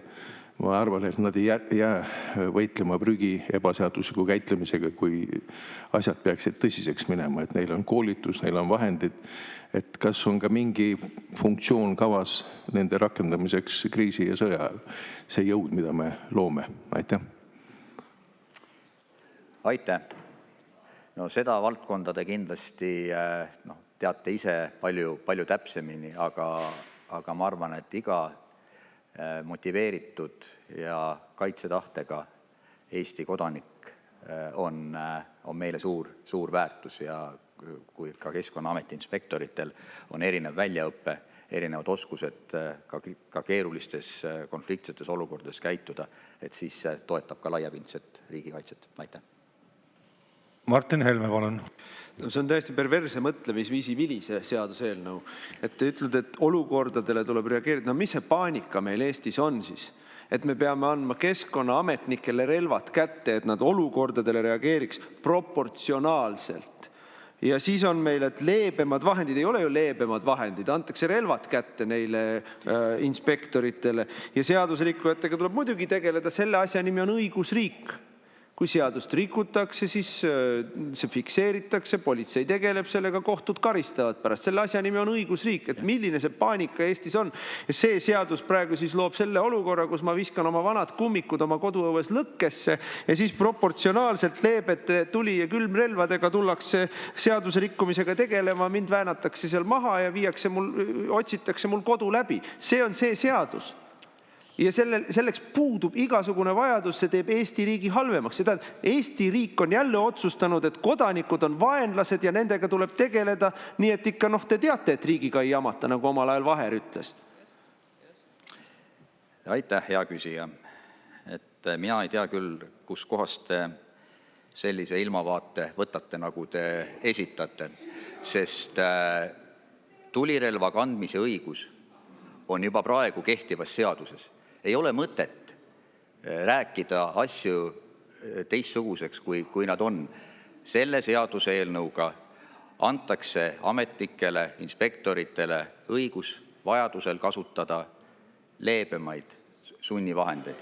ma arvan, et nad ei jää võitlema prügi ebaseadusliku käitlemisega, kui asjad peaksid tõsiseks minema, et neil on koolitus, neil on vahendid, et kas on ka mingi funktsioon kavas nende rakendamiseks kriisi ja sõja ajal, see jõud, mida me loome. Aitäh. Aitäh. No seda valdkonda te kindlasti teate ise palju täpsemini, aga ma arvan, et iga motiveeritud ja kaitsetahtega Eesti kodanik on meile suur väärtus ja kui ka Keskkonnaameti inspektoritel on erinev väljaõppe, erinevad oskused ka keerulistes konfliktsetes olukordades käituda, et siis toetab ka laiapindset riigikaitset. Aitäh. Martin Helme, palun. See on täiesti perverse mõtlemisviisi vili, see seaduseelnõu. Et te ütlete, et olukordadele tuleb reageerida. No mis see paanika meil Eestis on siis? Et me peame andma keskkonnaametnikele relvad kätte, et nad olukordadele reageeriks proportsionaalselt. Ja siis on meil, et leebemad vahendid, ei ole ju leebemad vahendid, antakse relvad kätte neile inspektoritele ja seadusrikkujatega tuleb muidugi tegeleda, selle asja nimi on õigusriik. Kui seadust rikutakse, siis see fikseeritakse, politsei tegeleb sellega, kohtud karistavad pärast. Selle asja nimi on õigusriik, et milline see paanika Eestis on. Ja see seadus praegu siis loob selle olukorra, kus ma viskan oma vanad kummikud oma koduõues lõkkesse ja siis proportsionaalselt leebete tuli- ja külmrelvadega tullakse seaduse rikkumisega tegelema, mind väänatakse seal maha ja otsitakse mul kodu läbi. See on see seadus. Ja selleks puudub igasugune vajadus, see teeb Eesti riigi halvemaks. Seda Eesti riik on jälle otsustanud, et kodanikud on vaenlased ja nendega tuleb tegeleda, nii et ikka te teate, et riigiga ei jamata, nagu omal ajal Vaher ütles. Aitäh, hea küsija. Et mina ei tea küll, kus kohast te sellise ilmavaate võtate, nagu te esitate, sest tulirelva kandmise õigus on juba praegu kehtivas seaduses. Ei ole mõtet rääkida asju teistsuguseks, kui nad on. Selle seaduse eelnõuga antakse ametnikele, inspektoritele õigus vajadusel kasutada leebemaid sunnivahendeid.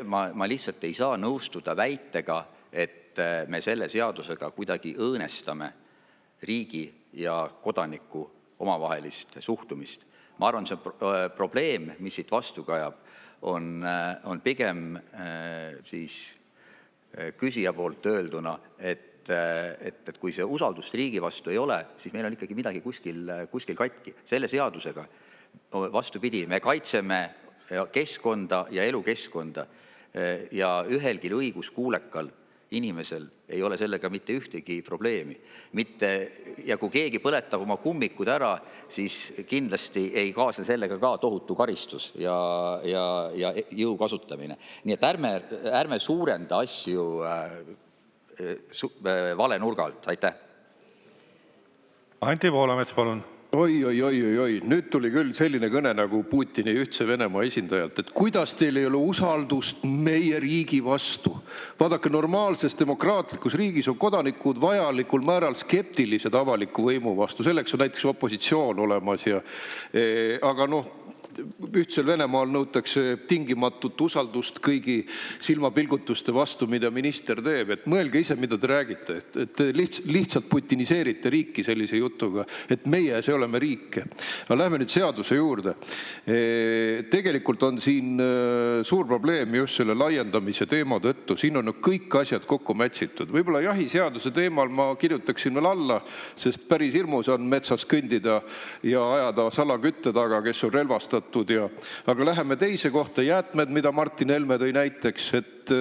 Ma lihtsalt ei saa nõustuda väitega, et me selle seadusega kuidagi õõnestame riigi ja kodaniku omavahelist suhtumist. Ma arvan, see probleem, mis siit vastu kajab, on pigem siis küsija poolt öelduna, et kui see usaldust riigi vastu ei ole, siis meil on ikkagi midagi kuskil katki. Selle seadusega, vastupidi, me kaitseme keskkonda ja elukeskkonda ja ühelgi õiguskuulekal inimesel ei ole sellega mitte ühtegi probleemi. Ja kui keegi põletab oma kummikud ära, siis kindlasti ei kaasne sellega ka tohutu karistus ja jõu kasutamine. Nii et ärme suurenda asju vale nurgalt. Aitäh. Anti Poolamets, palun. Oi, nüüd tuli küll selline kõne nagu Putini ühtse Venemaa esindajalt, et kuidas teil ei ole usaldust meie riigi vastu. Vaadake, normaalses demokraatlikus riigis on kodanikud vajalikul määral skeptilised avaliku võimu vastu. Selleks on näiteks opositsioon olemas. Aga ühtsel Venemaal nõutakse tingimatut usaldust kõigi silmapilgutuste vastu, mida minister teeb. Et mõelge ise, mida te räägite. Et te lihtsalt putiniseerite riiki sellise jutuga, et meie see oleme riik. Aga lähme nüüd seaduse juurde. Tegelikult on siin suur probleem just selle laiendamise teema tõttu. Siin on kõik asjad kokku mätsitud. Võib-olla jahiseaduse teemal ma kirjutaksin veel alla, sest päris hirmus on metsas kõndida ja ajada salakütte taga, kes on relvastatud. Aga läheme teise kohta, jäätmed, mida Martin Helme tõi näiteks, et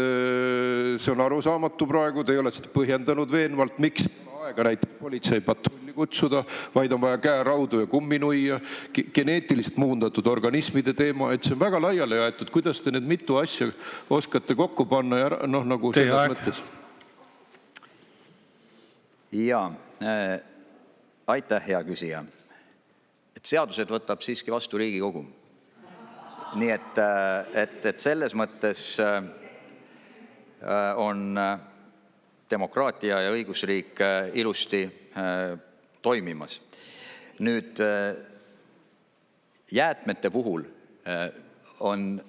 see on arusaamatu praegu, te ei ole seda põhjendanud veenvalt, miks aega näiteks politseipatrulli kutsuda, vaid on vaja käeraudu ja kumminuia, geneetiliselt muundatud organismide teema, et see on väga laiali jäetud. Kuidas te need mitu asja oskate kokku panna ja nagu selles mõttes? Aitäh, hea küsija. Seadused võtab siiski vastu Riigikogu. Nii et selles mõttes on demokraatia ja õigusriik ilusti toimimas. Nüüd Jäätmete puhul on,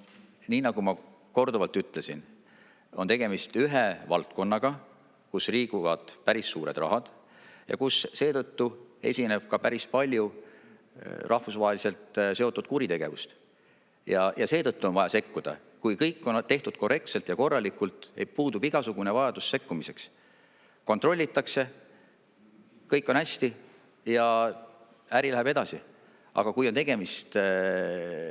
nii nagu ma korduvalt ütlesin, on tegemist ühe valdkonnaga, kus liiguvad päris suured rahad ja kus seetõttu esineb ka päris palju rahvusvaheliselt seotud kuritegevust. Ja seetõttu on vaja sekkuda. Kui kõik on tehtud korrektselt ja korralikult, puudub igasugune vajadus sekkumiseks. Kontrollitakse, kõik on hästi ja äri läheb edasi. Aga kui on tegemist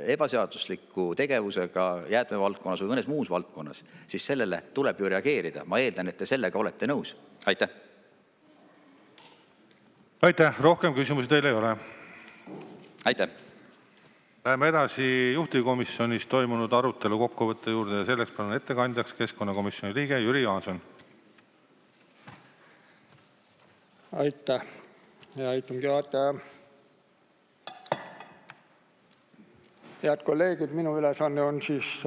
ebaseadusliku tegevusega jäätmevaldkonnas või mõnes muus valdkonnas, siis sellele tuleb ju reageerida. Ma eeldan, et te sellega olete nõus. Aitäh! Aitäh! Rohkem küsimusi teile ei ole. Aitäh! Läheme edasi juhtivkomisjonis toimunud arutelu kokkuvõtte juurde ja selleks palun ettekandjaks keskkonnakomisjoni liige Jüri Jaanson. Aitäh, hea istungi juhataja. Head kolleegid, minu ülesanne on siis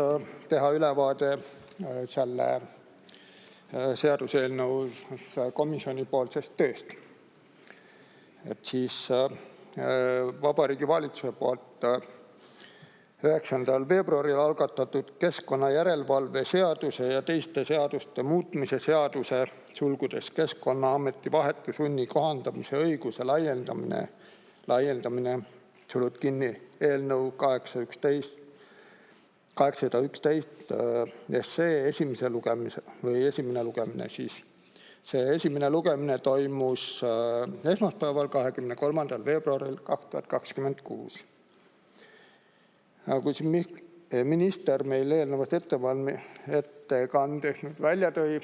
teha ülevaade selle seaduseelnõu komisjoni poolsest tööst. Et siis Vabariigi Valitsuse poolt 9. veebruaril algatatud keskkonnajärelevalve seaduse ja teiste seaduste muutmise seaduse sulgudes Keskkonnaameti vahetu sunni kohandamise õiguse laiendamine sulud kinni eelnõu 811 esimene lugemine siis. See esimene lugemine toimus esmaspäeval 23. veebruaril 2026. Kui minister meil eelnevast ettekandes nüüd välja tõi,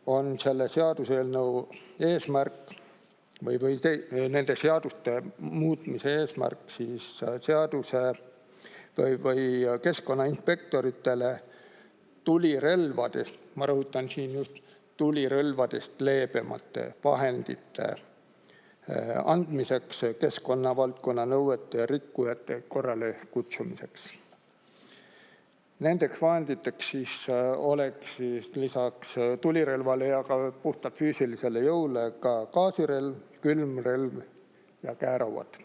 on selle seaduseelnõu eesmärk või nende seaduste muutmise eesmärk siis seaduse või keskkonnainspektoritele tulirelvadest, ma rõhutan siin just tulirelvadest leebemate vahendite andmiseks keskkonnavaldkonna nõuete rikkujate korrale kutsumiseks. Nendeks vahenditeks siis oleks siis lisaks tulirelvale ja ka puhtalt füüsilisele jõule ka gaasirelv, külmrelv ja käerauad.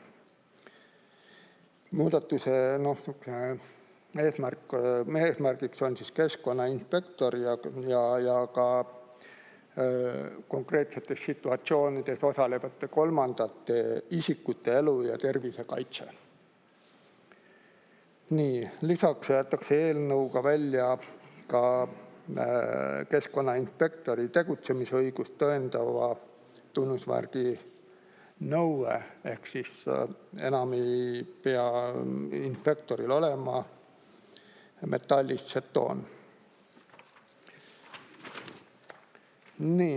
Muudatuse eesmärgiks on siis keskkonnainspektor ja ka konkreetsetes situatsioonides osalevate kolmandate isikute elu ja tervise kaitse. Nii, lisaks jäetakse eelnõuga välja ka keskkonnainspektori tegutsemisõigust tõendava tunnusmärgi nõue, ehk siis enam ei pea inspektoril olema metallist žetoon. Nii,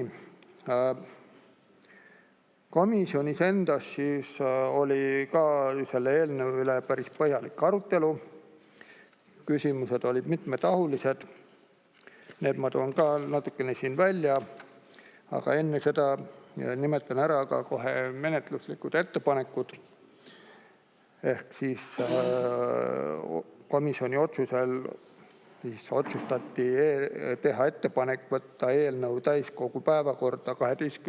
komisjonis endas siis oli ka selle eelnõu üle päris põhjalik arutelu. Küsimused olid mitmetahulised. Need ma toon ka natukene siin välja, aga enne seda nimetan ära ka kohe menetluslikud ettepanekud. Ehk siis komisjoni otsusel siis otsustati teha ettepanek võtta eelnõu täiskogu päevakorda 12.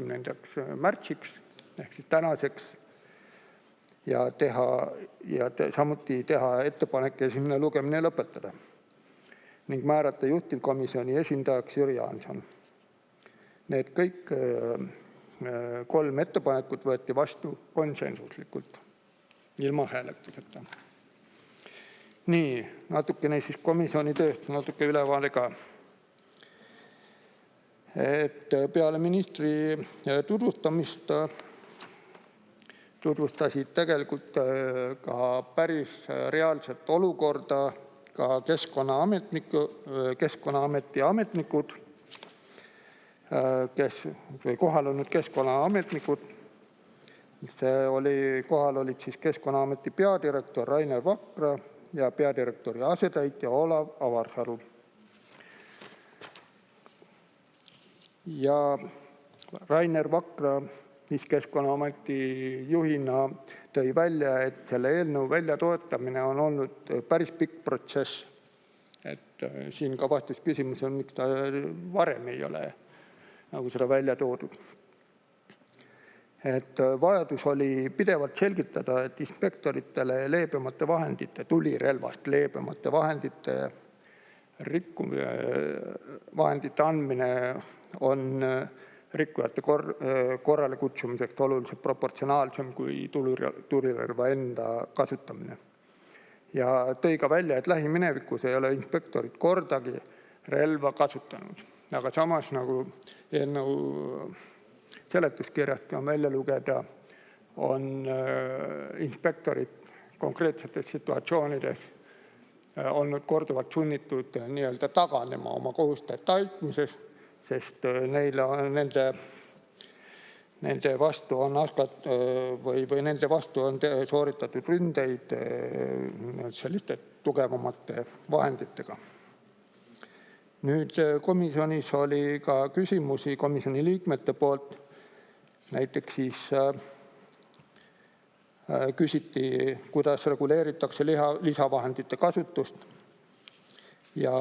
märtsiks ehk siis tänaseks ja samuti teha ettepanek esimene lugemine lõpetada ning määrata juhtivkomisjoni esindajaks Jüri Jaanson. Need kõik 3 ettepanekut võeti vastu konsensuslikult, ilma hääletuseta. Nii, natukene siis komisjoni tööst, natuke ülevaade ka. Et peale ministri tutvustamist tutvustasid tegelikult ka päris reaalset olukorda ka Keskkonnaameti ametnikud, kohal olnud Keskkonnaametnikud. Kohal olid siis Keskkonnaameti peadirektor Rainer Vakra ja peadirektori asetäitja Olav Avarsalu. Ja Rainer Vakra Keskkonnaameti juhina tõi välja, et selle eelnõu väljatoetamine on olnud päris pikk protsess. Et siin ka vastus küsimus on, miks ta varem ei ole nagu seda välja toodud. et vajadus oli pidevalt selgitada, et inspektoritele leebemate vahendite, tulirelvast leebemate vahendite vahendite andmine on rikkujate korrale kutsumiseks oluliselt proportsionaalsem kui tulirelva enda kasutamine. Ja tõi ka välja, et lähiminevikus ei ole inspektorid kordagi relva kasutanud. Aga samas nagu eelnõu seletuskirjast on välja lugeda, on inspektorid konkreetsetes situatsioonides olnud korduvalt sunnitud nii-öelda taganema oma kohuste täitmisest, sest nende vastu on sooritatud ründeid selliste tugevamate vahenditega. Nüüd komisjonis oli ka küsimusi komisjoni liikmete poolt. Näiteks siis küsiti, kuidas reguleeritakse lisavahendite kasutust. Ja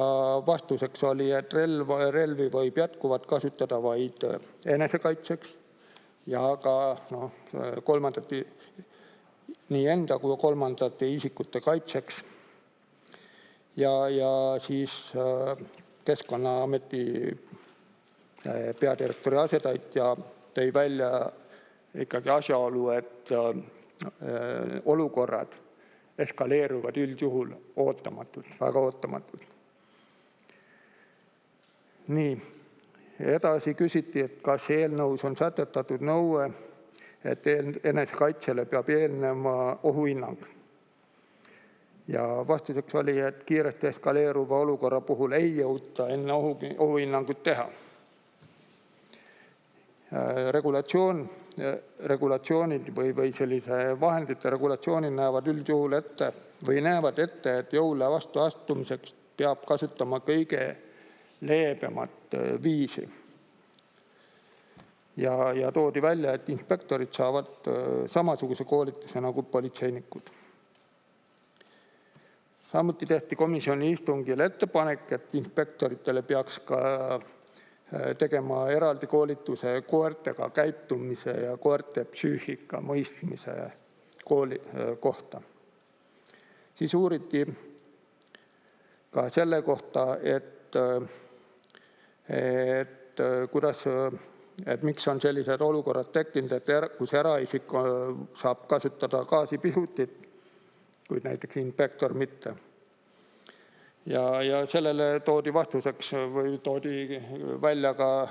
vastuseks oli, et relvi võib jätkuvalt kasutada vaid enesekaitseks ja ka nii enda kui kolmandate isikute kaitseks. Ja siis Keskkonnaameti peadirektori asetäitja tõi välja ikkagi asjaolu, et olukorrad eskaleeruvad üldjuhul ootamatult, väga ootamatult. Nii, edasi küsiti, et kas eelnõus on sätestatud nõue, et enesekaitsele peab eelnema ohuhinnang. Ja vastuseks oli, et kiiresti eskaleeruva olukorra puhul ei jõuta enne ohuhinnangut teha. Regulatsioonid või sellise vahendite regulatsioonid näevad üldjuhul ette, et jõule vastu astumiseks peab kasutama kõige leebemat viisi. Ja toodi välja, et inspektorid saavad samasuguse koolituse nagu politseinikud. Samuti tehti komisjoni istungil ettepanek, et inspektoritele peaks ka tegema eraldi koolituse koertega käitumise ja koerte psüühika mõistmise kohta. Siis uuriti ka selle kohta, et miks on sellised olukorrad tekkinud, kus eraisik saab kasutada gaasipihutit, kuid näiteks inspektor mitte. Ja sellele toodi vastuseks või toodi välja ka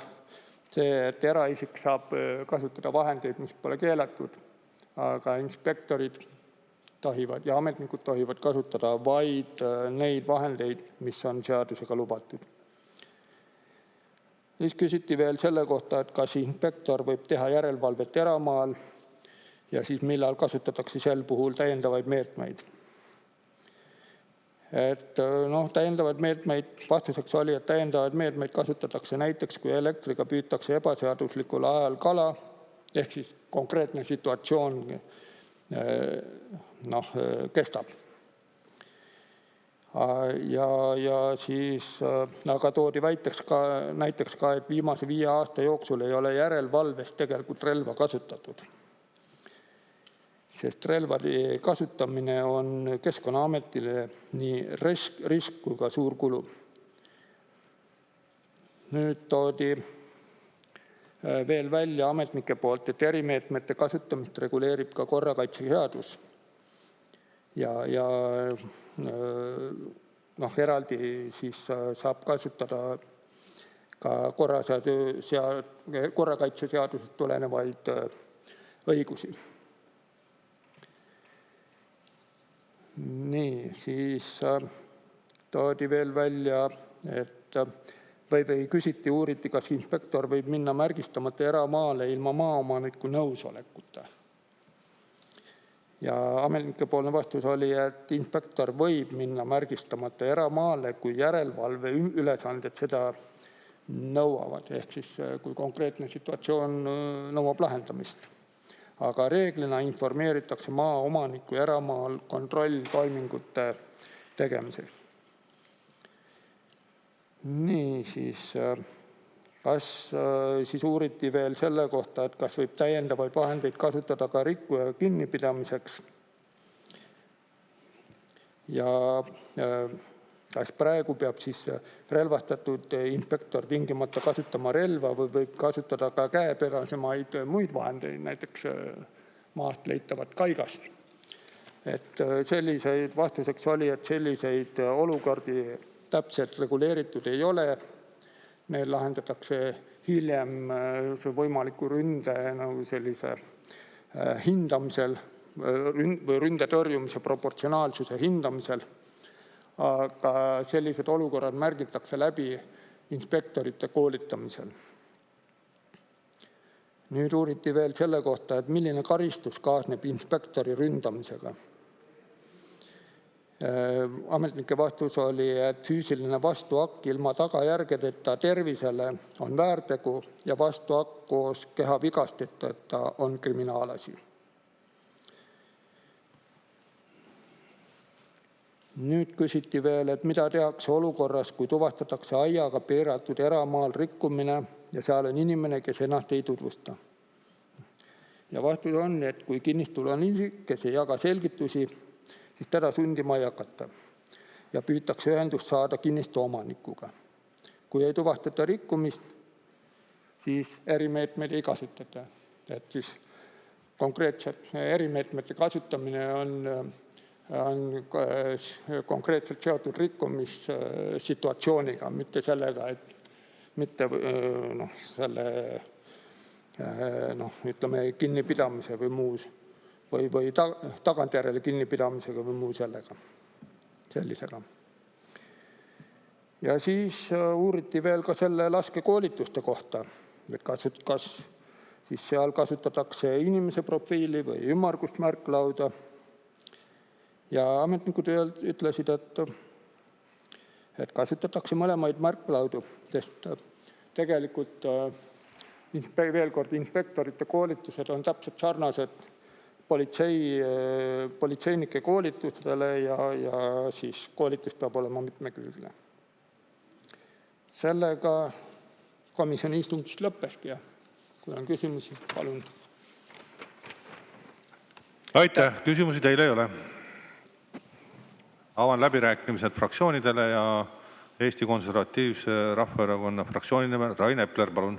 see, et eraisik saab kasutada vahendeid, mis pole keelatud, aga inspektorid tohivad ja ametnikud tohivad kasutada vaid neid vahendeid, mis on seadusega lubatud. Siis küsiti veel selle kohta, et kas inspektor võib teha järelevalvet eramaal ja siis millal kasutatakse sel puhul täiendavaid meetmeid. Täiendavaid meetmeid, vastuseks oli, et täiendavaid meetmeid kasutatakse näiteks, kui elektriga püütakse ebaseaduslikul ajal kala, ehk siis konkreetne situatsioon kestab. Ja siis aga toodi näiteks ka, et viimase 5 aasta jooksul ei ole järelevalves tegelikult relva kasutatud. Sest relvade kasutamine on Keskkonnaametile nii risk kui ka suur kulu. Nüüd toodi veel välja ametnike poolt, et erimeetmete kasutamist reguleerib ka korrakaitseseadus. Ja eraldi siis saab kasutada ka korrakaitseseadusest tulenevaid õigusi. Nii, siis toodi veel välja, et uuriti, kas inspektor võib minna märgistamata eramaale ilma maaomaniku nõusolekuta. Ja ametnike poolne vastus oli, et inspektor võib minna märgistamata eramaale, kui järelevalve ülesanded seda nõuavad, ehk siis kui konkreetne situatsioon nõuab lahendamist. Aga reeglina informeeritakse maaomaniku eramaal kontrolltoimingute tegemiseks. Nii, siis Kas siis uuriti veel selle kohta, et kas võib täiendavaid vahendeid kasutada ka rikkuja kinnipidamiseks ja kas praegu peab siis relvastatud inspektor tingimata kasutama relva või võib kasutada ka käepärasemaid muid vahendeid, näiteks maast leitavat kaigast. Et selliseid vastuseks oli, et selliseid olukordi täpselt reguleeritud ei ole. Need lahendatakse hiljem võimaliku ründe sellise hindamisel või ründe tõrjumise proportsionaalsuse hindamisel. Aga sellised olukorrad märgitakse läbi inspektorite koolitamisel. Nüüd uuriti veel selle kohta, et milline karistus kaasneb inspektori ründamisega. Ametnike vastus oli, et füüsiline vastuakt ilma tagajärgedeta tervisele on väärtegu ja vastuakt koos kehavigastiteta on kriminaalasi. Nüüd küsiti veel, et mida tehakse olukorras, kui tuvastatakse aiaga piiratud eramaal rikkumine ja seal on inimene, kes ennast ei tutvusta. Ja vastus on, et kui kinnistul on isik, kes ei jaga selgitusi, siis teda sundima ei hakata ja püütakse ühendust saada kinnistu omanikuga. Kui ei tuvastata rikkumist, siis erimeetmeid ei kasutata. Et siis konkreetselt erimeetmete kasutamine on konkreetselt seotud rikkumissituatsiooniga, mitte sellega, et mitte ütleme kinnipidamise või muus või tagantjärele kinnipidamisega või muu sellisega. Ja siis uuriti veel ka selle laskekoolituste kohta, et kas siis seal kasutatakse inimese profiili või ümmargust märklauda. Ja ametnikud ütlesid, et kasutatakse mõlemaid märklaudu, sest tegelikult veel kord inspektorite koolitused on täpselt sarnased politseinike koolitustele ja siis koolitus peab olema mitmekülgne. Sellega komisjoni istungist lõppeski ja kui on küsimusi, palun. Aitäh, küsimusi teile ei ole. Avan läbirääkimised fraktsioonidele ja Eesti Konservatiivse Rahvaerakonna fraktsiooni nimel Rain Epler, palun.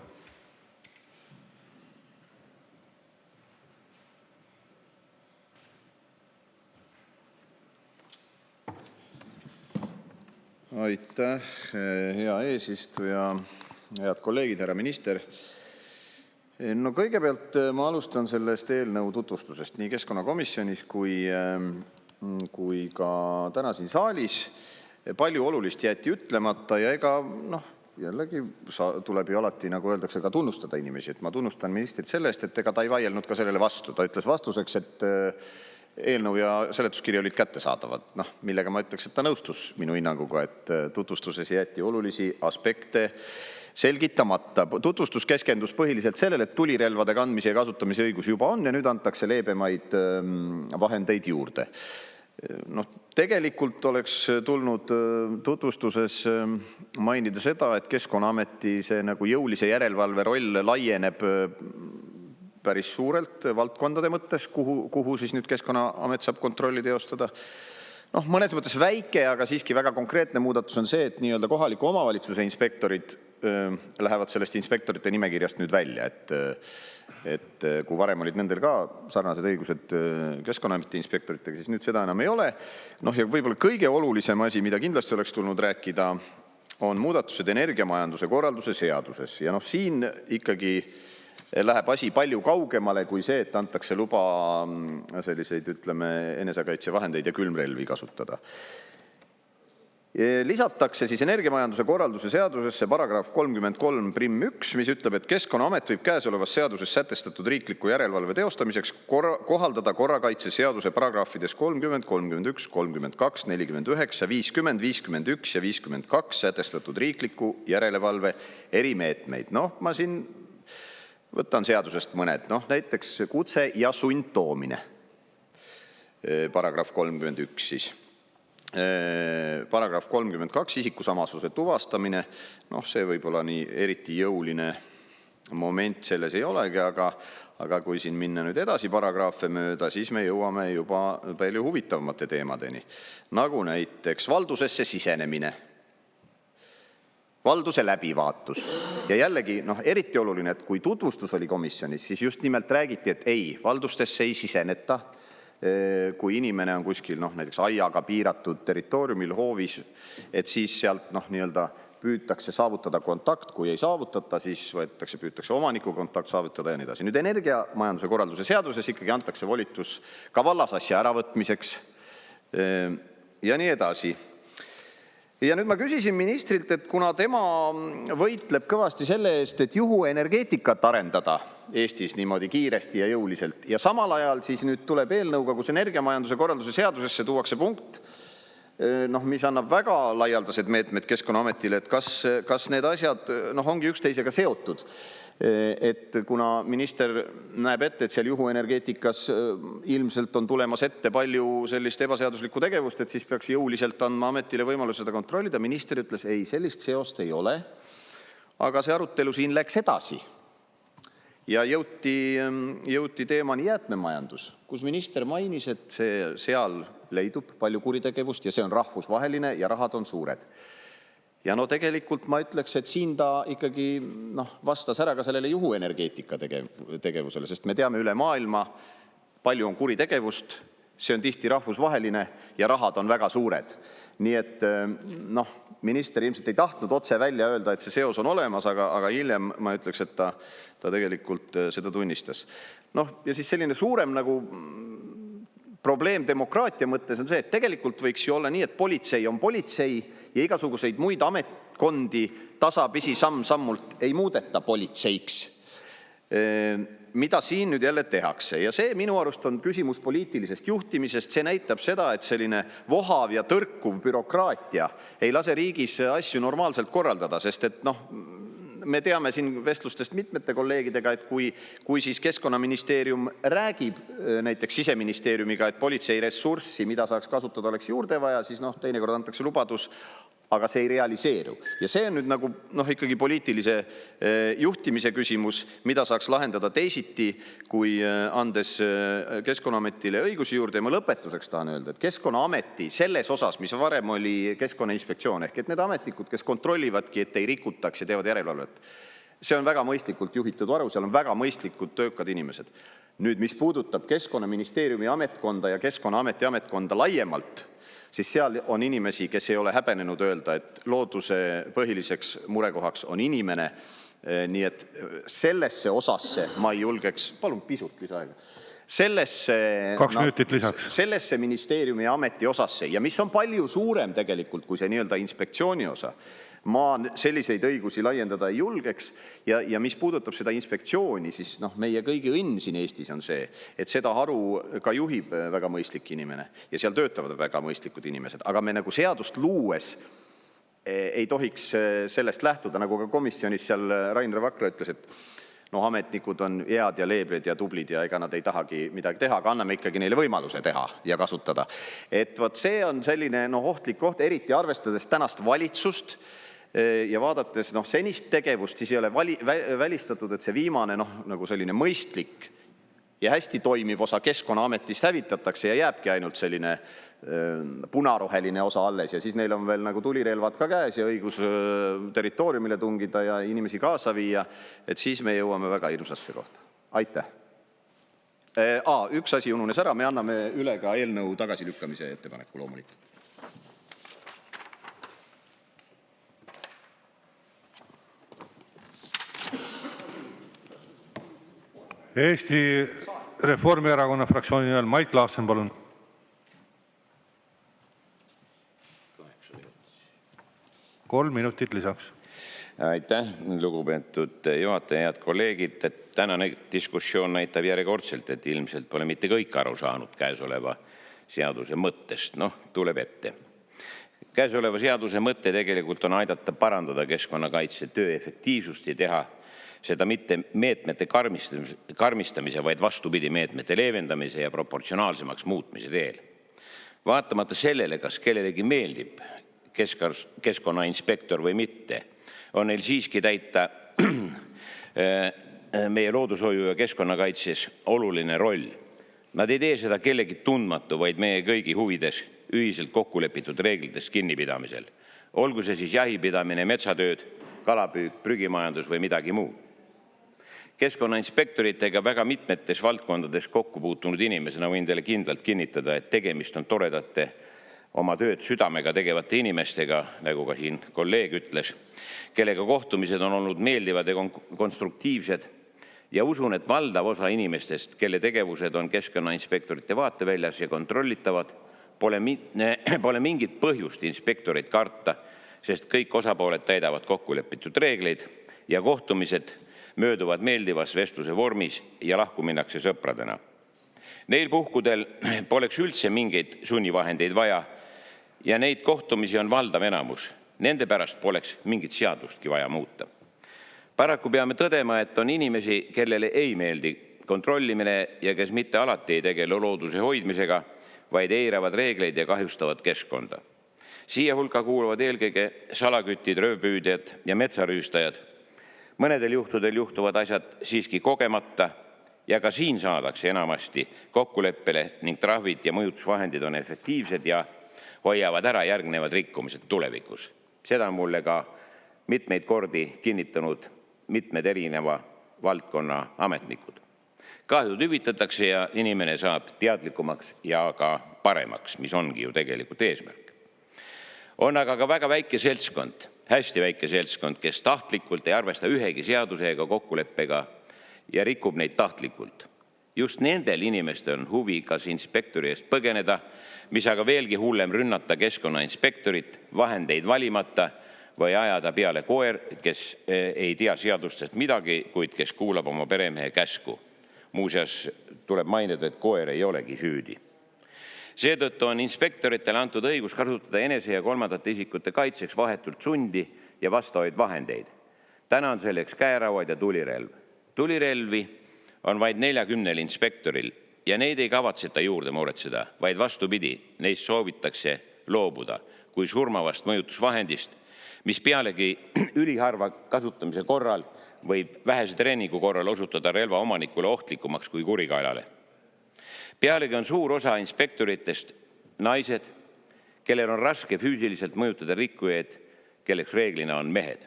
Aitäh, hea eesistuja, head kolleegid, härra minister. No kõigepealt ma alustan sellest eelnõu tutvustusest nii keskkonnakomisjonis kui ka täna siin saalis. Palju olulist jäeti ütlemata ja ega jällegi tuleb ju alati, nagu öeldakse, ka tunnustada inimesi. Et ma tunnustan ministrit selle eest, et ega ta ei vaielnud ka sellele vastu. Ta ütles vastuseks, et eelnõu ja seletuskiri olid kättesaadavad, millega ma ütleks, et ta nõustus minu hinnanguga, et tutvustuses jäeti olulisi aspekte selgitamata. Tutvustus keskendus põhiliselt sellele, et tulirelvade kandmise ja kasutamise õigus juba on ja nüüd antakse leebemaid vahendeid juurde. Tegelikult oleks tulnud tutvustuses mainida seda, et Keskkonnaameti see nagu jõulise järelevalve roll laieneb päris suurelt valdkondade mõttes, kuhu siis nüüd Keskkonnaamet saab kontrolli teostada. Mõnes mõttes väike, aga siiski väga konkreetne muudatus on see, et nii-öelda kohaliku omavalitsuse inspektorid lähevad sellest inspektorite nimekirjast nüüd välja, et kui varem olid nendel ka sarnased õigused Keskkonnaameti inspektoritega, siis nüüd seda enam ei ole. Ja võib-olla kõige olulisem asi, mida kindlasti oleks tulnud rääkida, on muudatused energiamajanduse korralduse seaduses. Ja siin ikkagi läheb asi palju kaugemale kui see, et antakse luba selliseid, ütleme, enesekaitsevahendeid ja külmrelvi kasutada. Lisatakse siis energiamajanduse korralduse seadusesse paragrahv 33.1, mis ütleb, et Keskkonnaamet võib käesolevas seaduses sätestatud riikliku järelevalve teostamiseks kohaldada korrakaitseseaduse paragrahvides 30, 31, 32, 49, 50, 51 ja 52 sätestatud riikliku järelevalve erimeetmeid. Ma siin võtan seadusest mõned, näiteks kutse ja sundtoomine, paragrahv 31 siis. paragrahv 32, isikusamasuse tuvastamine. Noh, see võib-olla nii eriti jõuline moment selles ei olegi, aga kui siin minna nüüd edasi paragrahve mööda, siis me jõuame juba palju huvitavamate teemadeni. Nagu näiteks valdusesse sisenemine, valduse läbivaatus. Ja jällegi, eriti oluline, et kui tutvustus oli komisjonis, siis just nimelt räägiti, et ei, valdustesse ei siseneta, kui inimene on kuskil näiteks aiaga piiratud territooriumil hoovis, et siis sealt nii-öelda püütakse saavutada kontakt, kui ei saavutata, siis püütakse omaniku kontakt saavutada ja nii edasi. Nüüd energiamajanduse korralduse seaduses ikkagi antakse volitus ka vallasasja äravõtmiseks ja nii edasi. Ja nüüd ma küsisin ministrilt, et kuna tema võitleb kõvasti selle eest, et juhuenergeetikat arendada Eestis niimoodi kiiresti ja jõuliselt, ja samal ajal siis nüüd tuleb eelnõuga, kus energiamajanduse korralduse seadusesse tuuakse punkt, mis annab väga laialdased meetmed Keskkonnaametile, et kas need asjad ongi üksteisega seotud. Et kuna minister näeb ette, et seal juhuenergeetikas ilmselt on tulemas ette palju sellist ebaseaduslikku tegevust, et siis peaks jõuliselt andma ametile võimaluse seda kontrollida. Minister ütles, ei, sellist seost ei ole, aga see arutelu siin läks edasi. Ja jõuti teemani jäätmemajandus, kus minister mainis, et seal leidub palju kuritegevust ja see on rahvusvaheline ja rahad on suured. Ja tegelikult ma ütleks, et siin ta ikkagi vastas ära ka sellele juhuenergeetika tegevusele, sest me teame üle maailma, palju on kuritegevust, see on tihti rahvusvaheline ja rahad on väga suured. Nii et minister ilmselt ei tahtnud otse välja öelda, et see seos on olemas, aga hiljem ma ütleks, et ta tegelikult seda tunnistas. Ja siis selline suurem probleem demokraatia mõttes on see, et tegelikult võiks ju olla nii, et politsei on politsei ja igasuguseid muid ametkondi tasapisi samm-sammult ei muudeta politseiks, mida siin nüüd jälle tehakse. Ja see minu arust on küsimus poliitilisest juhtimisest, see näitab seda, et selline vohav ja tõrkuv bürokraatia ei lase riigis asju normaalselt korraldada, sest et me teame siin vestlustest mitmete kolleegidega, et kui siis Keskkonnaministeerium räägib näiteks Siseministeeriumiga, et politsei ressurssi, mida saaks kasutada, oleks juurde vaja, siis teinekord antakse lubadus, aga see ei realiseeru. Ja see on nüüd ikkagi poliitilise juhtimise küsimus, mida saaks lahendada teisiti, kui andes Keskkonnaametile õigusi juurde. Ja ma lõpetuseks tahan öelda, et Keskkonnaameti selles osas, mis varem oli Keskkonnainspektsioon, ehk et need ametnikud, kes kontrollivadki, et ei rikutaks ja teevad järelevalvet, see on väga mõistlikult juhitud varu, seal on väga mõistlikud töökad inimesed. Nüüd, mis puudutab Keskkonnaministeeriumi ametkonda ja Keskkonnaameti ametkonda laiemalt, siis seal on inimesi, kes ei ole häbenenud öelda, et looduse põhiliseks murekohaks on inimene. Nii et sellesse osasse ma ei julgeks, palun pisut lisaaega, 2 minutit lisaks. Sellesse ministeeriumi ja ameti osasse, ja mis on palju suurem tegelikult kui see nii-öelda inspektsiooni osa, ma selliseid õigusi laiendada ei julgeks. Ja mis puudutab seda inspektsiooni, siis meie kõigi õnn siin Eestis on see, et seda haru ka juhib väga mõistlik inimene ja seal töötavad väga mõistlikud inimesed. Aga me seadust luues ei tohiks sellest lähtuda, nagu ka komisjonis seal Rainer Vakra ütles, et ametnikud on head ja leebed ja tublid ja ega nad ei tahagi midagi teha, aga anname ikkagi neile võimaluse teha ja kasutada. Et see on selline ohtlik koht, eriti arvestades tänast valitsust ja vaadates senist tegevust, siis ei ole välistatud, et see viimane nagu selline mõistlik ja hästi toimiv osa Keskkonnaametist hävitatakse ja jääbki ainult selline punaroheline osa alles ja siis neil on veel tulirelvad ka käes ja õigus territooriumile tungida ja inimesi kaasa viia, et siis me jõuame väga hirmsasse kohta. Aitäh! Üks asi ununes ära, me anname üle ka eelnõu tagasilükkamise ettepaneku loomulikult. Eesti Reformierakonna fraktsiooni nimel Mait Klaassen, palun. Kolm minutit lisaks. Aitäh, lugupeetud juhataja, head kolleegid. Tänane diskussioon näitab järjekordselt, et ilmselt pole mitte kõik aru saanud käesoleva seaduse mõttest. Tuleb ette. Käesoleva seaduse mõte tegelikult on aidata parandada keskkonnakaitse töö efektiivsust ja teha seda mitte meetmete karmistamise, vaid vastupidi meetmete leevendamise ja proportsionaalsemaks muutmise teel. Vaatamata sellele, kas kellelegi meeldib keskkonnainspektor või mitte, on neil siiski täita meie loodushoiu ja keskkonnakaitses oluline roll. Nad ei tee seda kellegi tundmatu, vaid meie kõigi huvides ühiselt kokku lepitud reeglitest kinnipidamisel. Olgu see siis jahipidamine, metsatööd, kalapüük, prügimajandus või midagi muud. Keskkonnainspektoritega väga mitmetes valdkondades kokku puutunud inimesena võin teile kindlalt kinnitada, et tegemist on toredate oma tööd südamega tegevate inimestega, nagu ka siin kolleeg ütles, kellega kohtumised on olnud meeldivad ja konstruktiivsed ja usun, et valdav osa inimestest, kelle tegevused on keskkonnainspektorite vaateväljas ja kontrollitavad, pole mingit põhjust inspektorit karta, sest kõik osapooled täidavad kokkulepitud reegleid ja kohtumised mööduvad meeldivas vestluse vormis ja lahku minnakse sõpradena. Neil puhkudel poleks üldse mingeid sunnivahendeid vaja ja neid kohtumisi on valdav enamus. Nende pärast poleks mingit seadustki vaja muuta. Paraku peame tõdema, et on inimesi, kellele ei meeldi kontrollimine ja kes mitte alati ei tegele looduse hoidmisega, vaid eiravad reegleid ja kahjustavad keskkonda. Siia hulka kuuluvad eelkõige salakütid, röövpüüdjad ja metsarüüstajad. Mõnedel juhtudel juhtuvad asjad siiski kogemata ja ka siin saadakse enamasti kokkuleppele ning trahvid ja mõjutusvahendid on efektiivsed ja hoiavad ära järgnevad rikkumised tulevikus. Seda on mulle ka mitmeid kordi kinnitanud mitmed erineva valdkonna ametnikud. Kahjud hüvitatakse ja inimene saab teadlikumaks ja ka paremaks, mis ongi ju tegelikult eesmärk. On aga ka väga väike seltskond, hästi väike seltskond, kes tahtlikult ei arvesta ühegi seaduse ega kokkuleppega ja rikub neid tahtlikult. Just nendel inimestel on huvi kas inspektori eest põgeneda, mis aga veelgi hullem rünnata keskkonnainspektorit vahendeid valimata või ajada peale koer, kes ei tea seadustest midagi, kuid kes kuulab oma peremehe käsku. Muuseas tuleb mainida, et koer ei olegi süüdi. Seetõttu on inspektoritele antud õigus kasutada enese ja kolmandate isikute kaitseks vahetult sundi ja vastavaid vahendeid. Täna on selleks käerauad ja tulirelv. Tulirelvi on vaid 40 inspektoril ja neid ei kavatseta juurde muretseda, vaid vastupidi, neist soovitakse loobuda kui surmavast mõjutusvahendist, mis pealegi üliharva kasutamise korral võib vähese treeningu korral osutada relva omanikule ohtlikumaks kui kurikaelale. Pealegi on suur osa inspektoritest naised, kellel on raske füüsiliselt mõjutada rikkujaid, kelleks reeglina on mehed.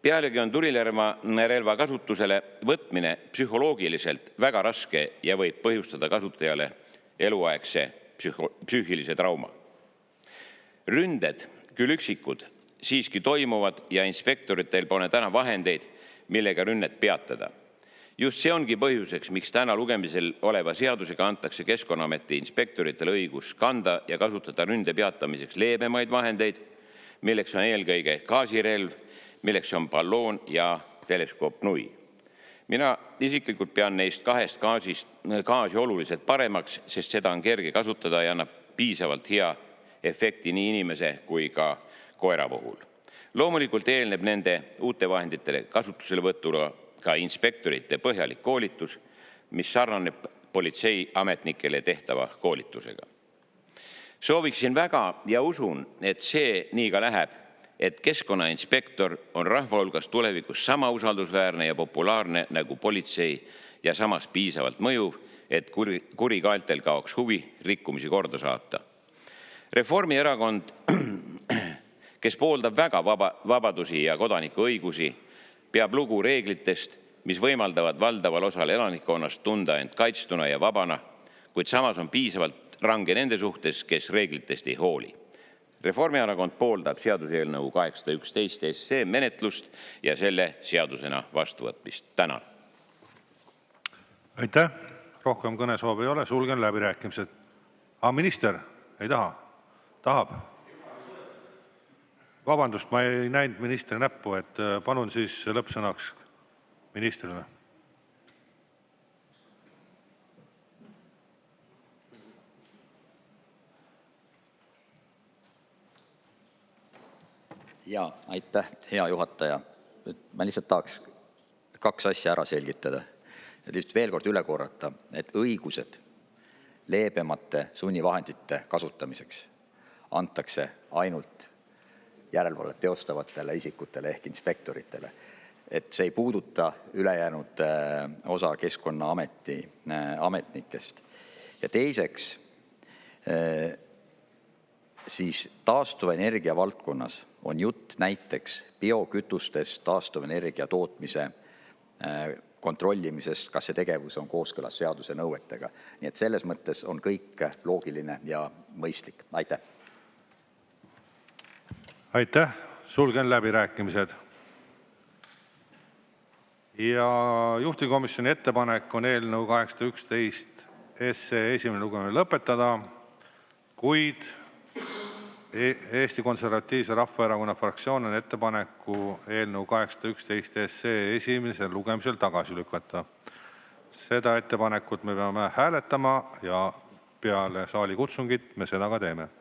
Pealegi on tulirelva kasutusele võtmine psühholoogiliselt väga raske ja võib põhjustada kasutajale eluaegse psüühilise trauma. Ründed, küll üksikud, siiski toimuvad ja inspektoritel pole täna vahendeid, millega rünnet peatada. Just see ongi põhjuseks, miks täna lugemisel oleva seadusega antakse Keskkonnaameti inspektoritele õigus kanda ja kasutada ründe peatamiseks leebemaid vahendeid, milleks on eelkõige gaasirelv, milleks on balloon ja teleskoopnui. Mina isiklikult pean neist kahest gaasi oluliselt paremaks, sest seda on kerge kasutada ja annab piisavalt hea efekti nii inimese kui ka koera puhul. Loomulikult eelneb nende uute vahenditele kasutuselevõtule ka inspektorite põhjalik koolitus, mis sarnaneb politseiametnikele tehtava koolitusega. Sooviksin väga ja usun, et see nii ka läheb, et keskkonnainspektor on rahva hulgas tulevikus sama usaldusväärne ja populaarne nagu politsei ja samas piisavalt mõjuv, et kurikaeltel kaoks huvi rikkumisi korda saata. Reformierakond, kes pooldab väga vabadusi ja kodanikuõigusi, peab lugu reeglitest, mis võimaldavad valdaval osal elanikkonnast tunda end kaitstuna ja vabana, kuid samas on piisavalt range nende suhtes, kes reeglitest ei hooli. Reformierakond pooldab seaduseelnõu 811 SE menetlust ja selle seadusena vastuvõtmist. Tänan. Aitäh. Rohkem kõnesoovi ei ole, sulgen läbirääkimised. Minister ei taha? Tahab? Vabandust, ma ei näinud ministri näppu, et palun siis lõppsõnaks ministrile. Ja, aitäh, hea juhataja. Ma lihtsalt tahaks kaks asja ära selgitada. Ja lihtsalt veel kord üle korrata, et õigused leebemate sunnivahendite kasutamiseks antakse ainult järelevalvet teostavatele isikutele ehk inspektoritele. Et see ei puuduta ülejäänud osa Keskkonnaameti ametnikest. Ja teiseks, siis taastuvenergia valdkonnas on jutt näiteks biokütustest taastuvenergia tootmise kontrollimisest, kas see tegevus on kooskõlas seaduse nõuetega. Nii et selles mõttes on kõik loogiline ja mõistlik. Aitäh! Aitäh! Sulgen läbirääkimised. Ja juhtivkomisjoni ettepanek on eelnõu 811 esimene lugemine lõpetada, kuid Eesti Konservatiivse Rahvaerakonna fraktsioon on ettepaneku eelnõu 811 esimesel lugemisel tagasi lükata. Seda ettepanekut me peame hääletama ja peale saali kutsungit me seda ka teeme.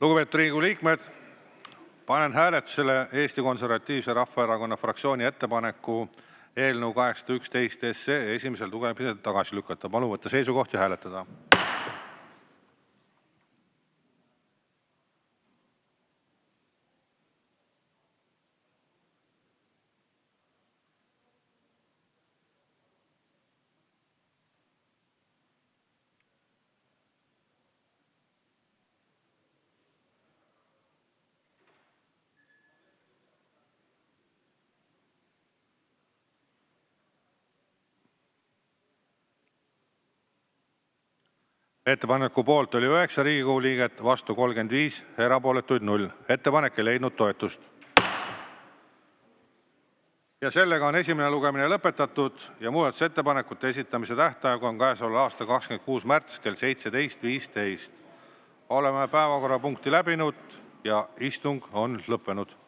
Lugupeetud Riigikogu liikmed, panen hääletusele Eesti Konservatiivse Rahvaerakonna fraktsiooni ettepaneku eelnõu 811 esimesel lugemisel tagasi lükata. Palun võtta seisukoht ja hääletada. Ettepaneku poolt oli 9 Riigikogu liiget, vastu 35, erapooletuid 0. Ettepanek ei leidnud toetust. Ja sellega on esimene lugemine lõpetatud ja muudatusettepanekute esitamise tähtaeg on käesoleva aasta 26. märts kell 17.15. Oleme päevakorrapunkti läbinud ja istung on lõppenud.